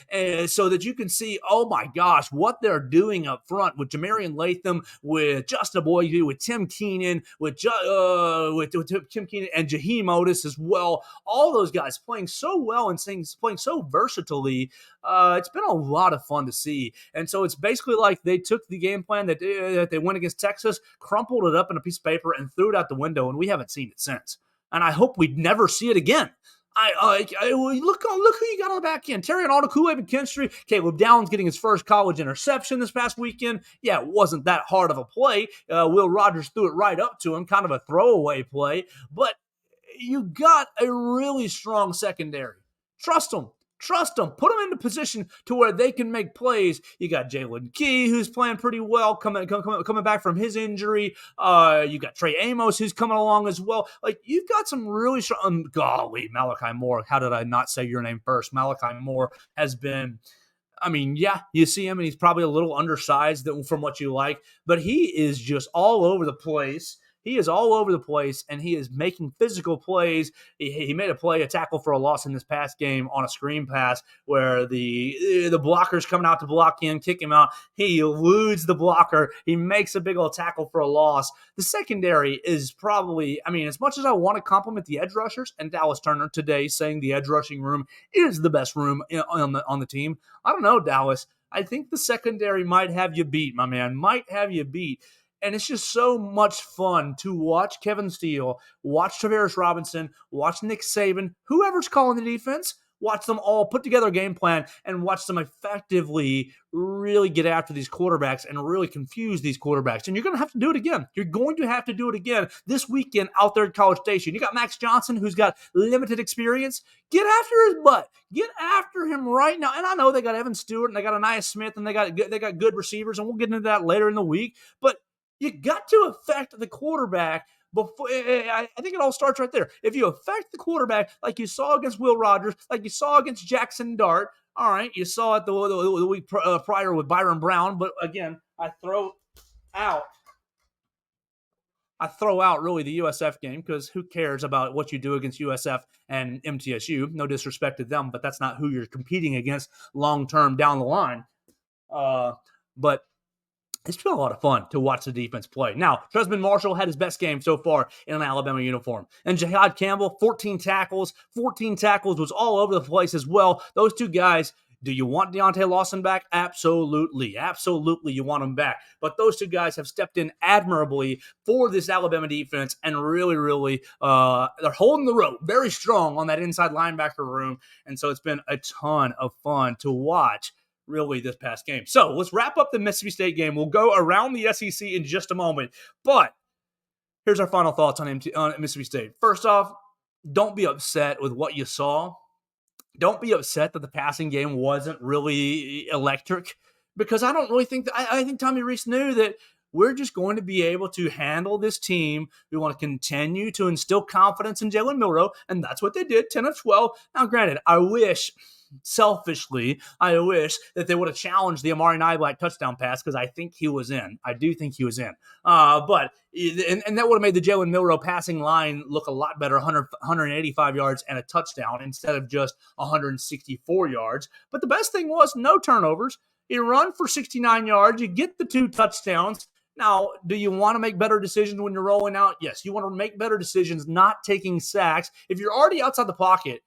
so that you can see, oh my gosh, what they're doing up front with Jamarian Latham, with Justin Boyd, with Tim Keenan, with Tim Keenan and Jaheim Otis as well. All those guys playing so well and playing so versatilely. It's been a lot of fun to see. And so it's basically like they took the game plan that they went against Texas, crumpled it up in a piece of paper, and threw it out the window, and we haven't seen it since. And I hope we never see it again. Look who you got on the back end. Terry Arnold, Kool-Aid McKinstry, Caleb Downs getting his first college interception this past weekend. Yeah, it wasn't that hard of a play. Will Rogers threw it right up to him, kind of a throwaway play. But you got a really strong secondary. Trust them. Put them into position to where they can make plays. You got Jalen Key, who's playing pretty well, coming back from his injury. You got Trey Amos, who's coming along as well. Like, you've got some really strong. Golly, Malachi Moore. How did I not say your name first? Malachi Moore has been. I mean, yeah, you see him, and he's probably a little undersized from what you like, but he is just all over the place. He is all over the place, and he is making physical plays. He made a tackle for a loss in this past game on a screen pass where the blocker's coming out to block him, kick him out. He eludes the blocker. He makes a big old tackle for a loss. The secondary is probably, as much as I want to compliment the edge rushers, and Dallas Turner today saying the edge rushing room is the best room on the team, I don't know, Dallas. I think the secondary might have you beat, my man. Might have you beat. And it's just so much fun to watch Kevin Steele, watch Travaris Robinson, watch Nick Saban, whoever's calling the defense, watch them all put together a game plan and watch them effectively really get after these quarterbacks and really confuse these quarterbacks. And you're going to have to do it again. You're going to have to do it again this weekend out there at College Station. You got Max Johnson, who's got limited experience. Get after his butt. Get after him right now. And I know they got Evan Stewart and they got Anais Smith and they got good receivers, and we'll get into that later in the week. But you got to affect the quarterback before. I think it all starts right there. If you affect the quarterback like you saw against Will Rogers, like you saw against Jackson Dart, all right, you saw it the week prior with Byron Brown. But again, I throw out really the USF game, because who cares about what you do against USF and MTSU? No disrespect to them, but that's not who you're competing against long-term down the line. But it's been a lot of fun to watch the defense play. Now, Tresman Marshall had his best game so far in an Alabama uniform. And Jihad Campbell, 14 tackles. 14 tackles, was all over the place as well. Those two guys, do you want Deontay Lawson back? Absolutely. Absolutely, you want him back. But those two guys have stepped in admirably for this Alabama defense and really, really, they're holding the rope very strong on that inside linebacker room. And so it's been a ton of fun to watch really this past game. So let's wrap up the Mississippi State game. We'll go around the SEC in just a moment. But here's our final thoughts on Mississippi State. First off, don't be upset with what you saw. Don't be upset that the passing game wasn't really electric, because I don't really think that I think Tommy Rees knew that we're just going to be able to handle this team. We want to continue to instill confidence in Jalen Milroe, and that's what they did, 10 of 12. Now, granted, selfishly, I wish that they would have challenged the Amari Niblack touchdown pass, because I think he was in. I do think he was in. But that would have made the Jalen Milroe passing line look a lot better, 185 yards and a touchdown instead of just 164 yards. But the best thing was no turnovers. You run for 69 yards. You get the 2 touchdowns. Now, do you want to make better decisions when you're rolling out? Yes, you want to make better decisions, not taking sacks. If you're already outside the pocket,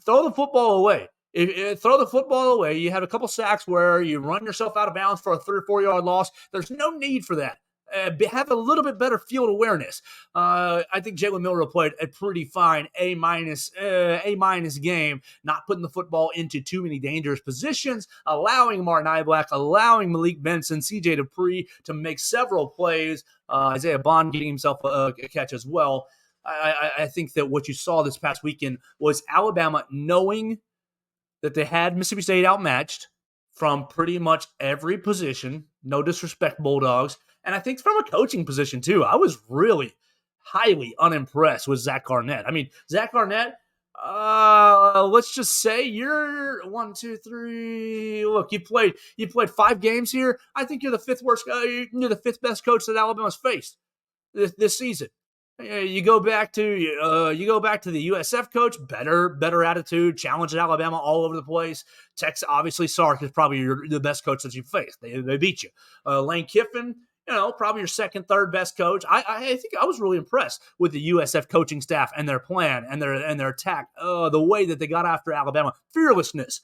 throw the football away. Throw the football away. You have a couple sacks where you run yourself out of bounds for a 3 or 4 yard loss. There's no need for that. have a little bit better field awareness. I think Jalen Milroe played a pretty fine A minus game, not putting the football into too many dangerous positions, allowing Martin Iblack, allowing Malik Benson, CJ Dupree to make several plays. Isaiah Bond getting himself a catch as well. I think that what you saw this past weekend was Alabama knowing that they had Mississippi State outmatched from pretty much every position. No disrespect, Bulldogs. And I think from a coaching position, too, I was really highly unimpressed with Zach Arnett. I mean, Zach Arnett, let's just say you're 1, 2, 3. Look, you played 5 games here. I think you're the fifth worst. You're the fifth best coach that Alabama's faced this season. You go back to the USF coach, better attitude, challenged Alabama all over the place. Texas, obviously, Sark is probably the best coach that you've faced. They beat you. Lane Kiffin, probably your second, third best coach. I think I was really impressed with the USF coaching staff and their plan and their attack. The way that they got after Alabama, fearlessness.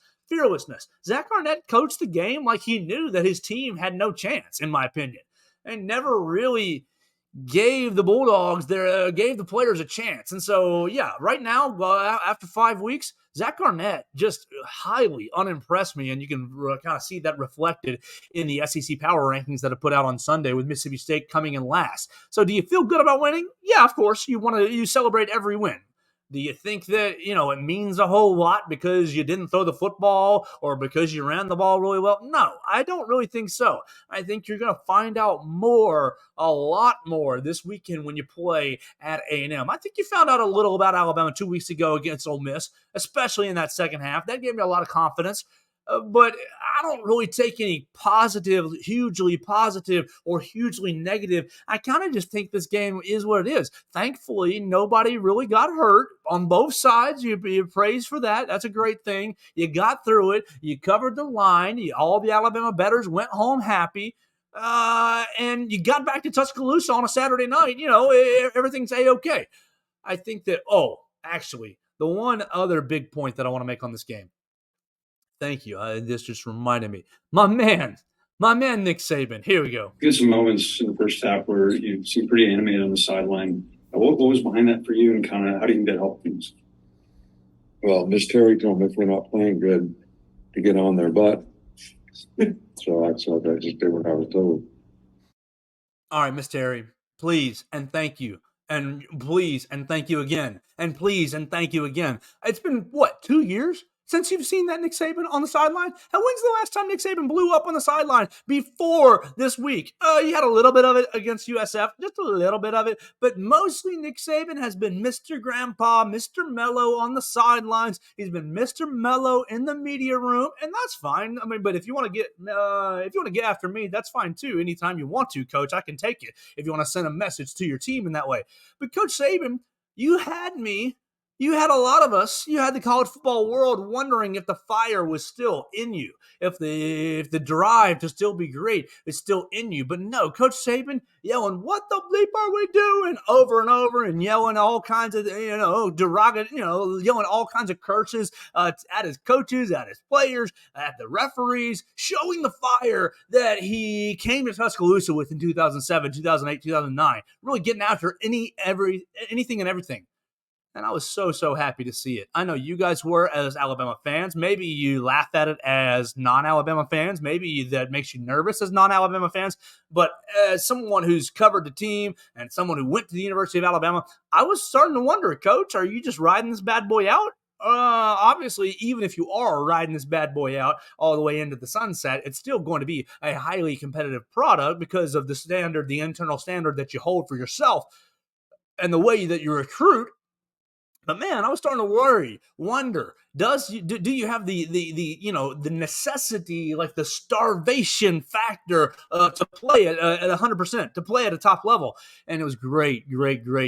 Zach Arnett coached the game like he knew that his team had no chance, in my opinion, and never really gave the Bulldogs gave the players a chance. And so, yeah, right now, after 5 weeks, Zach Arnett just highly unimpressed me, and you can kind of see that reflected in the SEC power rankings that are put out on Sunday with Mississippi State coming in last. So do you feel good about winning? Yeah, of course. You celebrate every win. Do you think that, it means a whole lot because you didn't throw the football or because you ran the ball really well? No, I don't really think so. I think you're going to find out a lot more this weekend when you play at A&M. I think you found out a little about Alabama 2 weeks ago against Ole Miss, especially in that second half. That gave me a lot of confidence. But I don't really take any hugely positive or hugely negative. I kind of just think this game is what it is. Thankfully, nobody really got hurt on both sides. You praise for that. That's a great thing. You got through it. You covered the line. All the Alabama bettors went home happy. And you got back to Tuscaloosa on a Saturday night. Everything's A-okay. I think that, actually, the one other big point that I want to make on this game. Thank you. This just reminded me. My man, Nick Saban. Here we go. There's some moments in the first half where you seem pretty animated on the sideline. What was behind that for you, and kind of how do you get help things? Well, Miss Terry told me if we're not playing good to get on their butt. So I just did what I was told. All right, Miss Terry, please and thank you. And please and thank you again. And please and thank you again. It's been, 2 years? Since you've seen that Nick Saban on the sideline? And when's the last time Nick Saban blew up on the sideline before this week? You had a little bit of it against USF, just a little bit of it, but mostly Nick Saban has been Mr. Grandpa, Mr. Mellow on the sidelines. He's been Mr. Mellow in the media room, and that's fine. I mean, but if you want to get after me, that's fine too. Anytime you want to, Coach, I can take it. If you want to send a message to your team in that way, but Coach Saban, you had me. You had a lot of us, you had the college football world wondering if the fire was still in you, if the drive to still be great is still in you. But no, Coach Saban yelling, "What the bleep are we doing?" over and over, and yelling all kinds of, yelling all kinds of curses at his coaches, at his players, at the referees, showing the fire that he came to Tuscaloosa with in 2007, 2008, 2009, really getting after anything and everything. And I was so happy to see it. I know you guys were as Alabama fans. Maybe you laugh at it as non-Alabama fans. Maybe that makes you nervous as non-Alabama fans. But as someone who's covered the team and someone who went to the University of Alabama, I was starting to wonder, Coach, are you just riding this bad boy out? Obviously, even if you are riding this bad boy out all the way into the sunset, it's still going to be a highly competitive product because of the internal standard that you hold for yourself and the way that you recruit. But man, I was starting to wonder, do you have the necessity, like the starvation factor to play at 100%, to play at a top level? And it was great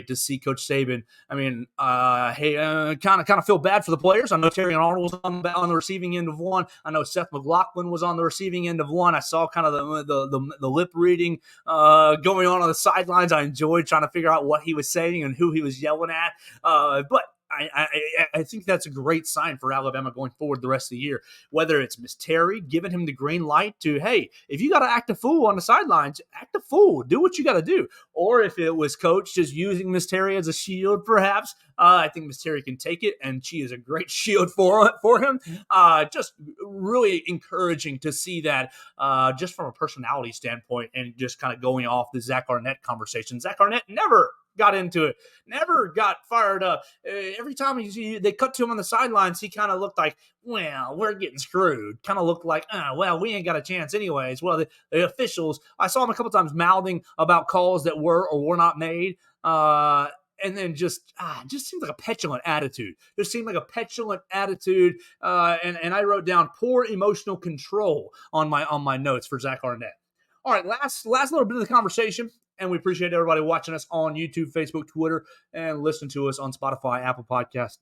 to see Coach Saban. I mean, kind of feel bad for the players. I know Terry Arnold was on the receiving end of one. I know Seth McLaughlin was on the receiving end of one. I saw kind of the lip reading going on the sidelines. I enjoyed trying to figure out what he was saying and who he was yelling at. But I think that's a great sign for Alabama going forward the rest of the year. Whether it's Miss Terry giving him the green light to, hey, if you got to act a fool on the sidelines, act a fool. Do what you got to do. Or if it was Coach just using Miss Terry as a shield, perhaps, I think Miss Terry can take it, and she is a great shield for him. Just really encouraging to see that just from a personality standpoint and just kind of going off the Zach Arnett conversation. Zach Arnett never got into it, never got fired up. Every time they cut to him on the sidelines, he kind of looked like, well, we're getting screwed. Kind of looked like, well, we ain't got a chance anyways. Well, the officials, I saw him a couple times mouthing about calls that were or were not made. And then just seemed like a petulant attitude. Just seemed like a petulant attitude. And I wrote down poor emotional control on my notes for Zach Arnett. All right, last little bit of the conversation, and we appreciate everybody watching us on YouTube, Facebook, Twitter, and listening to us on Spotify, Apple Podcasts,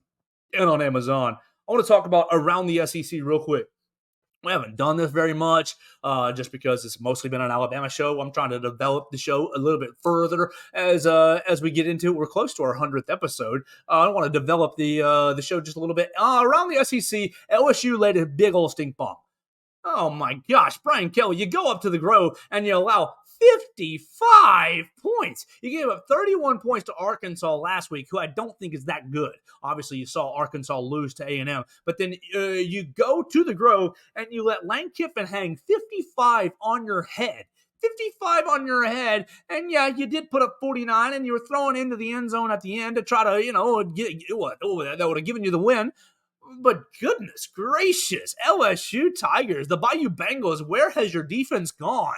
and on Amazon. I want to talk about around the SEC real quick. We haven't done this very much just because it's mostly been an Alabama show. I'm trying to develop the show a little bit further as we get into it. We're close to our 100th episode. I want to develop the show just a little bit. Around the SEC, LSU laid a big old stink bomb. Oh, my gosh, Brian Kelly, you go up to the Grove and you allow 55 points. You gave up 31 points to Arkansas last week, who I don't think is that good. Obviously, you saw Arkansas lose to A&M. But then you go to the Grove and you let Lane Kiffin hang 55 on your head. 55 on your head, and yeah, you did put up 49, and you were throwing into the end zone at the end to try to, that would have given you the win. But goodness gracious, LSU Tigers, the Bayou Bengals, where has your defense gone?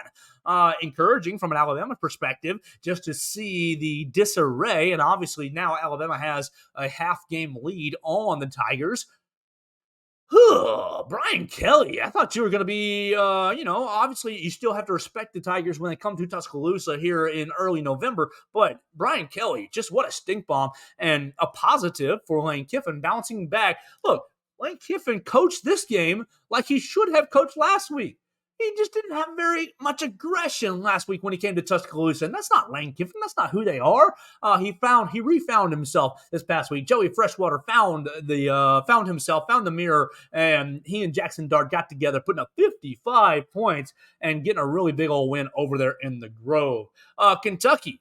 Encouraging from an Alabama perspective just to see the disarray. And obviously now Alabama has a half-game lead on the Tigers. Brian Kelly, I thought you were going to be, obviously you still have to respect the Tigers when they come to Tuscaloosa here in early November, but Brian Kelly, just what a stink bomb, and a positive for Lane Kiffin bouncing back. Look, Lane Kiffin coached this game like he should have coached last week. He just didn't have very much aggression last week when he came to Tuscaloosa, and that's not Lane Kiffin. That's not who they are. He refound himself this past week. Joey Freshwater found the mirror, and he and Jackson Dart got together, putting up 55 points and getting a really big old win over there in the Grove. Kentucky.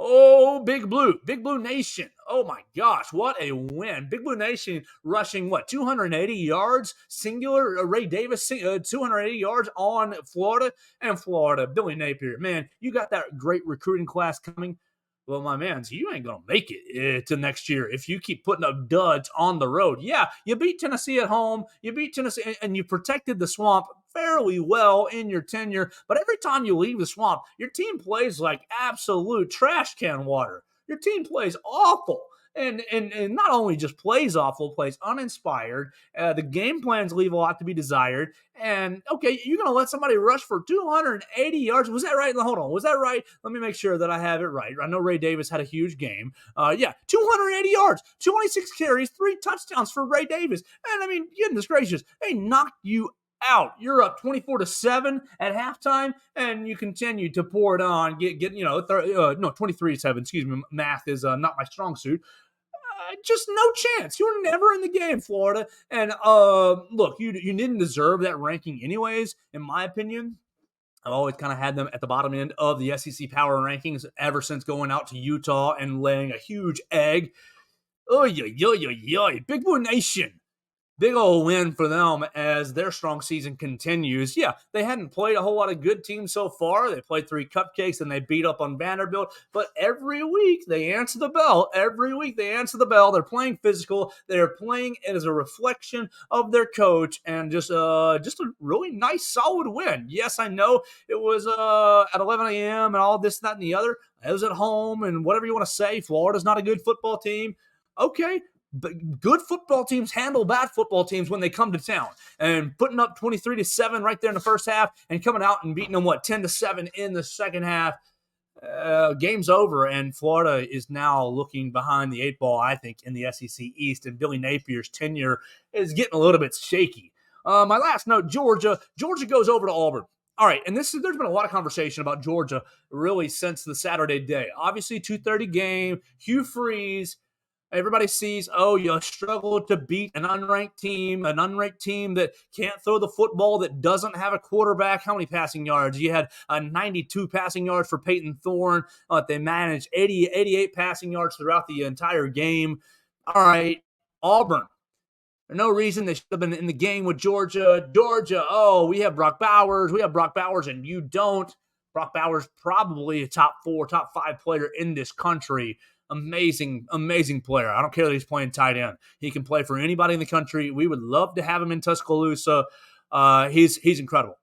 Oh, Big Blue Nation. Oh my gosh, what a win. Big Blue Nation rushing, 280 yards? Singular, Ray Davis, 280 yards on Florida. And Florida, Billy Napier, man, you got that great recruiting class coming. Well, my man, so you ain't going to make it to next year if you keep putting up duds on the road. Yeah, you beat Tennessee at home. You beat Tennessee, and you protected the Swamp fairly well in your tenure. But every time you leave the Swamp, your team plays like absolute trash can water. Your team plays awful. And not only just plays awful, plays uninspired. The game plans leave a lot to be desired. And, okay, you're going to let somebody rush for 280 yards. Was that right? Hold on. Was that right? Let me make sure that I have it right. I know Ray Davis had a huge game. 280 yards, 26 carries, 3 touchdowns for Ray Davis. And, I mean, goodness gracious, they knocked you out. You're up 24-7 at halftime, and you continue to pour it on. 23-7. Excuse me. Math is not my strong suit. Just no chance. You were never in the game, Florida. And look, you didn't deserve that ranking anyways, in my opinion. I've always kind of had them at the bottom end of the SEC power rankings ever since going out to Utah and laying a huge egg. Big Blue Nation. Big old win for them as their strong season continues. Yeah, they hadn't played a whole lot of good teams so far. They played 3 cupcakes and they beat up on Vanderbilt. But every week they answer the bell. They're playing physical. They're playing as a reflection of their coach, and just a really nice, solid win. Yes, I know it was at 11 a.m. and all this, that, and the other. It was at home and whatever you want to say. Florida's not a good football team. Okay. But good football teams handle bad football teams when they come to town, and putting up 23-7 right there in the first half and coming out and beating them 10-7 in the second half. Game's over, and Florida is now looking behind the 8 ball, I think, in the SEC East, and Billy Napier's tenure is getting a little bit shaky. My last note, Georgia goes over to Auburn. All right, and there's been a lot of conversation about Georgia really since the Saturday day. Obviously, 2:30 game, Hugh Freeze. Everybody sees, oh, you struggled to beat an unranked team that can't throw the football, that doesn't have a quarterback. How many passing yards? You had 92 passing yards for Peyton Thorne. They managed 88 passing yards throughout the entire game. All right, Auburn. There's no reason they should have been in the game with Georgia. Georgia, oh, we have Brock Bowers, and you don't. Brock Bowers, probably a top 4, top 5 player in this country. Amazing, amazing player. I don't care that he's playing tight end. He can play for anybody in the country. We would love to have him in Tuscaloosa. He's incredible.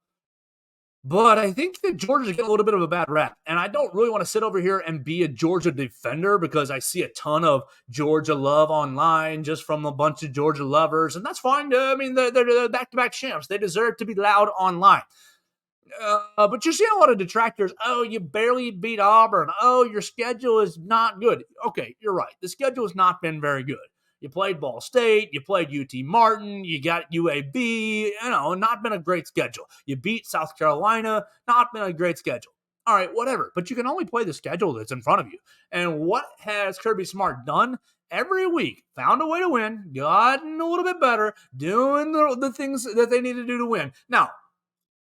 But I think that Georgia's getting a little bit of a bad rap. And I don't really want to sit over here and be a Georgia defender because I see a ton of Georgia love online just from a bunch of Georgia lovers. And that's fine. I mean, they're back-to-back champs. They deserve to be loud online. But you're seeing a lot of detractors. Oh, you barely beat Auburn. Oh, your schedule is not good. Okay, you're right. The schedule has not been very good. You played Ball State, you played UT Martin, you got UAB, not been a great schedule. You beat South Carolina, not been a great schedule. All right, whatever. But you can only play the schedule that's in front of you. And what has Kirby Smart done? Every week, found a way to win, gotten a little bit better, doing the things that they need to do to win. Now,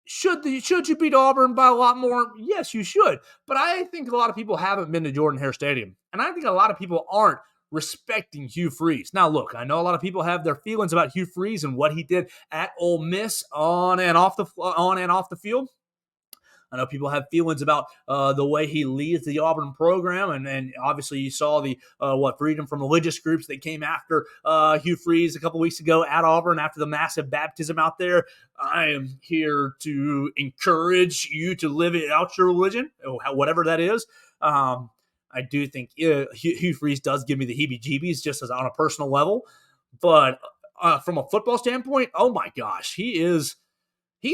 should you beat Auburn by a lot more? Yes, you should. But I think a lot of people haven't been to Jordan-Hare Stadium. And I think a lot of people aren't respecting Hugh Freeze. Now, look, I know a lot of people have their feelings about Hugh Freeze and what he did at Ole Miss on and off the field. I know people have feelings about the way he leads the Auburn program, and obviously you saw the freedom from religious groups that came after Hugh Freeze a couple weeks ago at Auburn after the massive baptism out there. I am here to encourage you to live out your religion, whatever that is. I do think Hugh Freeze does give me the heebie-jeebies just as on a personal level. But from a football standpoint, oh my gosh, he's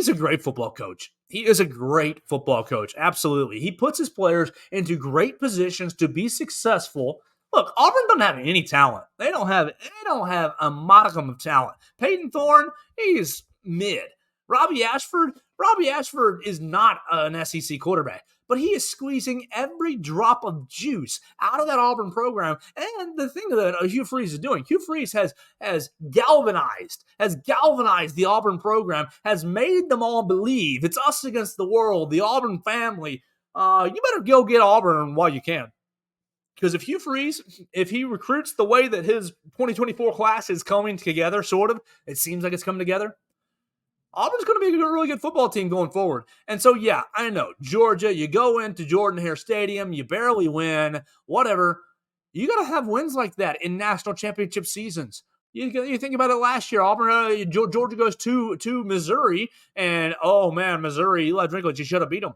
a great football coach. He is a great football coach. Absolutely. He puts his players into great positions to be successful. Look, Auburn doesn't have any talent. They don't have a modicum of talent. Peyton Thorne, he's mid. Robbie Ashford is not an SEC quarterback, but he is squeezing every drop of juice out of that Auburn program. And the thing that Hugh Freeze is doing, Hugh Freeze has galvanized the Auburn program, has made them all believe it's us against the world, the Auburn family. You better go get Auburn while you can. Because if Hugh Freeze, if he recruits the way that his 2024 class is coming together, sort of, it seems like it's coming together, Auburn's going to be a really good football team going forward. And so, yeah, I know. Georgia, you go into Jordan-Hare Stadium, you barely win, whatever. You got to have wins like that in national championship seasons. You think about it last year. Auburn, Georgia goes to Missouri, and, oh, man, Missouri, Eli Drinkwitz, you should have beat them.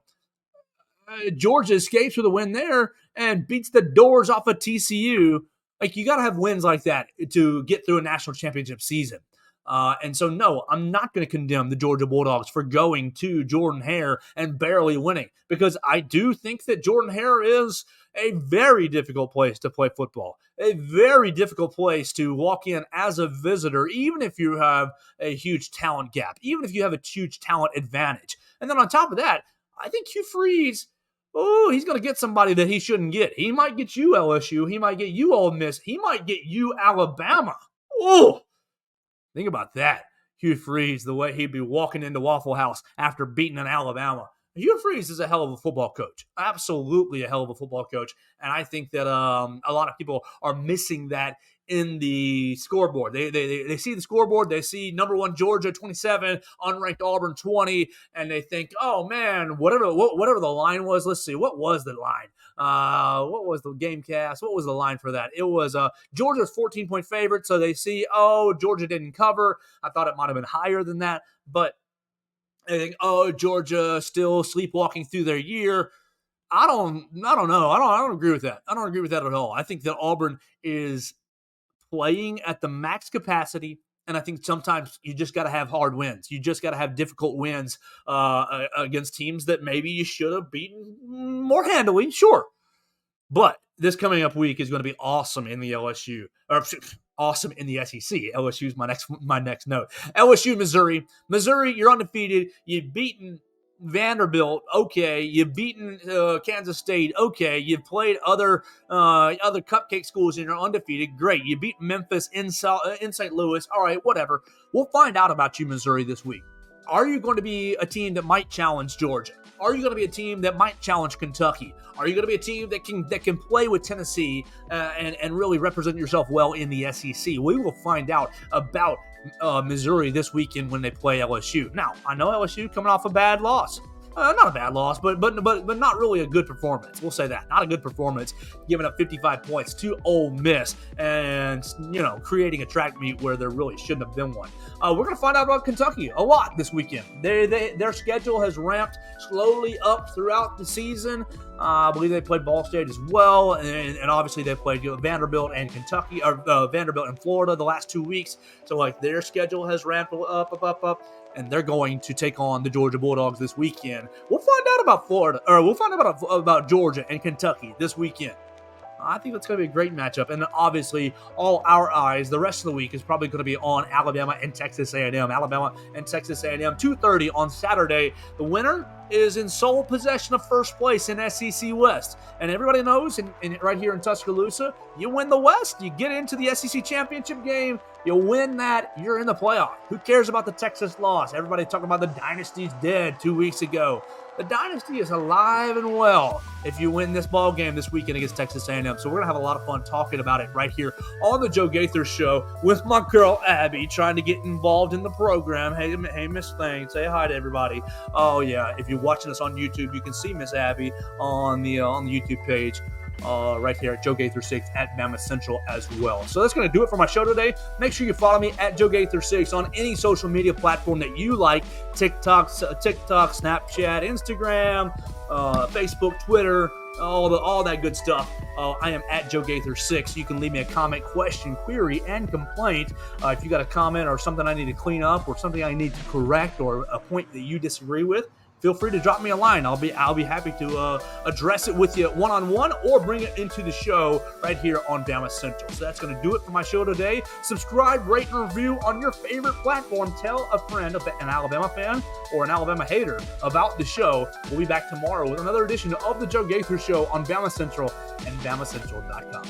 Georgia escapes with a win there and beats the doors off of TCU. Like, you got to have wins like that to get through a national championship season. And so, no, I'm not going to condemn the Georgia Bulldogs for going to Jordan-Hare and barely winning, because I do think that Jordan-Hare is a very difficult place to play football, a very difficult place to walk in as a visitor, even if you have a huge talent gap, even if you have a huge talent advantage. And then on top of that, I think Hugh Freeze, he's going to get somebody that he shouldn't get. He might get you LSU. He might get you Ole Miss. He might get you Alabama. Think about that. Hugh Freeze, the way he'd be walking into Waffle House after beating an Alabama. Hugh Freeze is a hell of a football coach. Absolutely a hell of a football coach. And I think that a lot of people are missing that in the scoreboard. They see the scoreboard. They see number 1 Georgia 27, unranked Auburn 20, and they think, oh man, whatever the line was. Let's see, what was the line? What was the game cast? What was the line for that? It was Georgia's 14-point favorite. So they see, Georgia didn't cover. I thought it might have been higher than that, but they think, Georgia still sleepwalking through their year. I don't know. I don't agree with that. I don't agree with that at all. I think that Auburn is playing at the max capacity, and I think sometimes you just got to have hard wins. You just got to have difficult wins against teams that maybe you should have beaten more handily, sure. But this coming up week is going to be awesome in the LSU, or awesome in the SEC. LSU is my next note. LSU, Missouri. Missouri, you're undefeated. You've beaten Vanderbilt, okay. You've beaten Kansas State, okay. You've played other cupcake schools and you're undefeated, great. You beat Memphis in St. Louis, all right, whatever. We'll find out about you, Missouri, this week. Are you going to be a team that might challenge Georgia? Are you going to be a team that might challenge Kentucky? Are you going to be a team that can play with Tennessee and really represent yourself well in the SEC? We will find out about Missouri this weekend when they play LSU. Now, I know LSU coming off a bad loss. Not a bad loss, but not really a good performance. We'll say that. Not a good performance, giving up 55 points to Ole Miss and, creating a track meet where there really shouldn't have been one. We're going to find out about Kentucky a lot this weekend. Their schedule has ramped slowly up throughout the season. I believe they played Ball State as well, and obviously they played Vanderbilt and Kentucky, or Vanderbilt and Florida the last 2 weeks. So their schedule has ramped up, and they're going to take on the Georgia Bulldogs this weekend. We'll find out about Florida, or we'll find out about Georgia and Kentucky this weekend. I think that's going to be a great matchup. And obviously, all our eyes the rest of the week is probably going to be on Alabama and Texas A&M. Alabama and Texas A&M, 2:30 on Saturday. The winner is in sole possession of first place in SEC West. And everybody knows, right here in Tuscaloosa, you win the West, you get into the SEC championship game, you win that, you're in the playoff. Who cares about the Texas loss? Everybody talking about the dynasty's dead 2 weeks ago. The dynasty is alive and well if you win this ball game this weekend against Texas A&M. So we're going to have a lot of fun talking about it right here on the Joe Gaither Show with my girl Abby trying to get involved in the program. Hey, Miss Thing, say hi to everybody. Oh, yeah, if you're watching us on YouTube, you can see Miss Abby on the YouTube page. Right here at Joe Gaither 6 at BamaCentral as well. So that's going to do it for my show today. Make sure you follow me at Joe Gaither 6 on any social media platform that you like: TikTok, Snapchat, Instagram, Facebook, Twitter, all that good stuff. I am at Joe Gaither 6. You can leave me a comment, question, query, and complaint. If you got a comment or something I need to clean up or something I need to correct or a point that you disagree with, feel free to drop me a line. I'll be happy to address it with you one-on-one or bring it into the show right here on BamaCentral. So that's going to do it for my show today. Subscribe, rate, and review on your favorite platform. Tell a friend, an Alabama fan or an Alabama hater, about the show. We'll be back tomorrow with another edition of the Joe Gaither Show on BamaCentral and BamaCentral.com.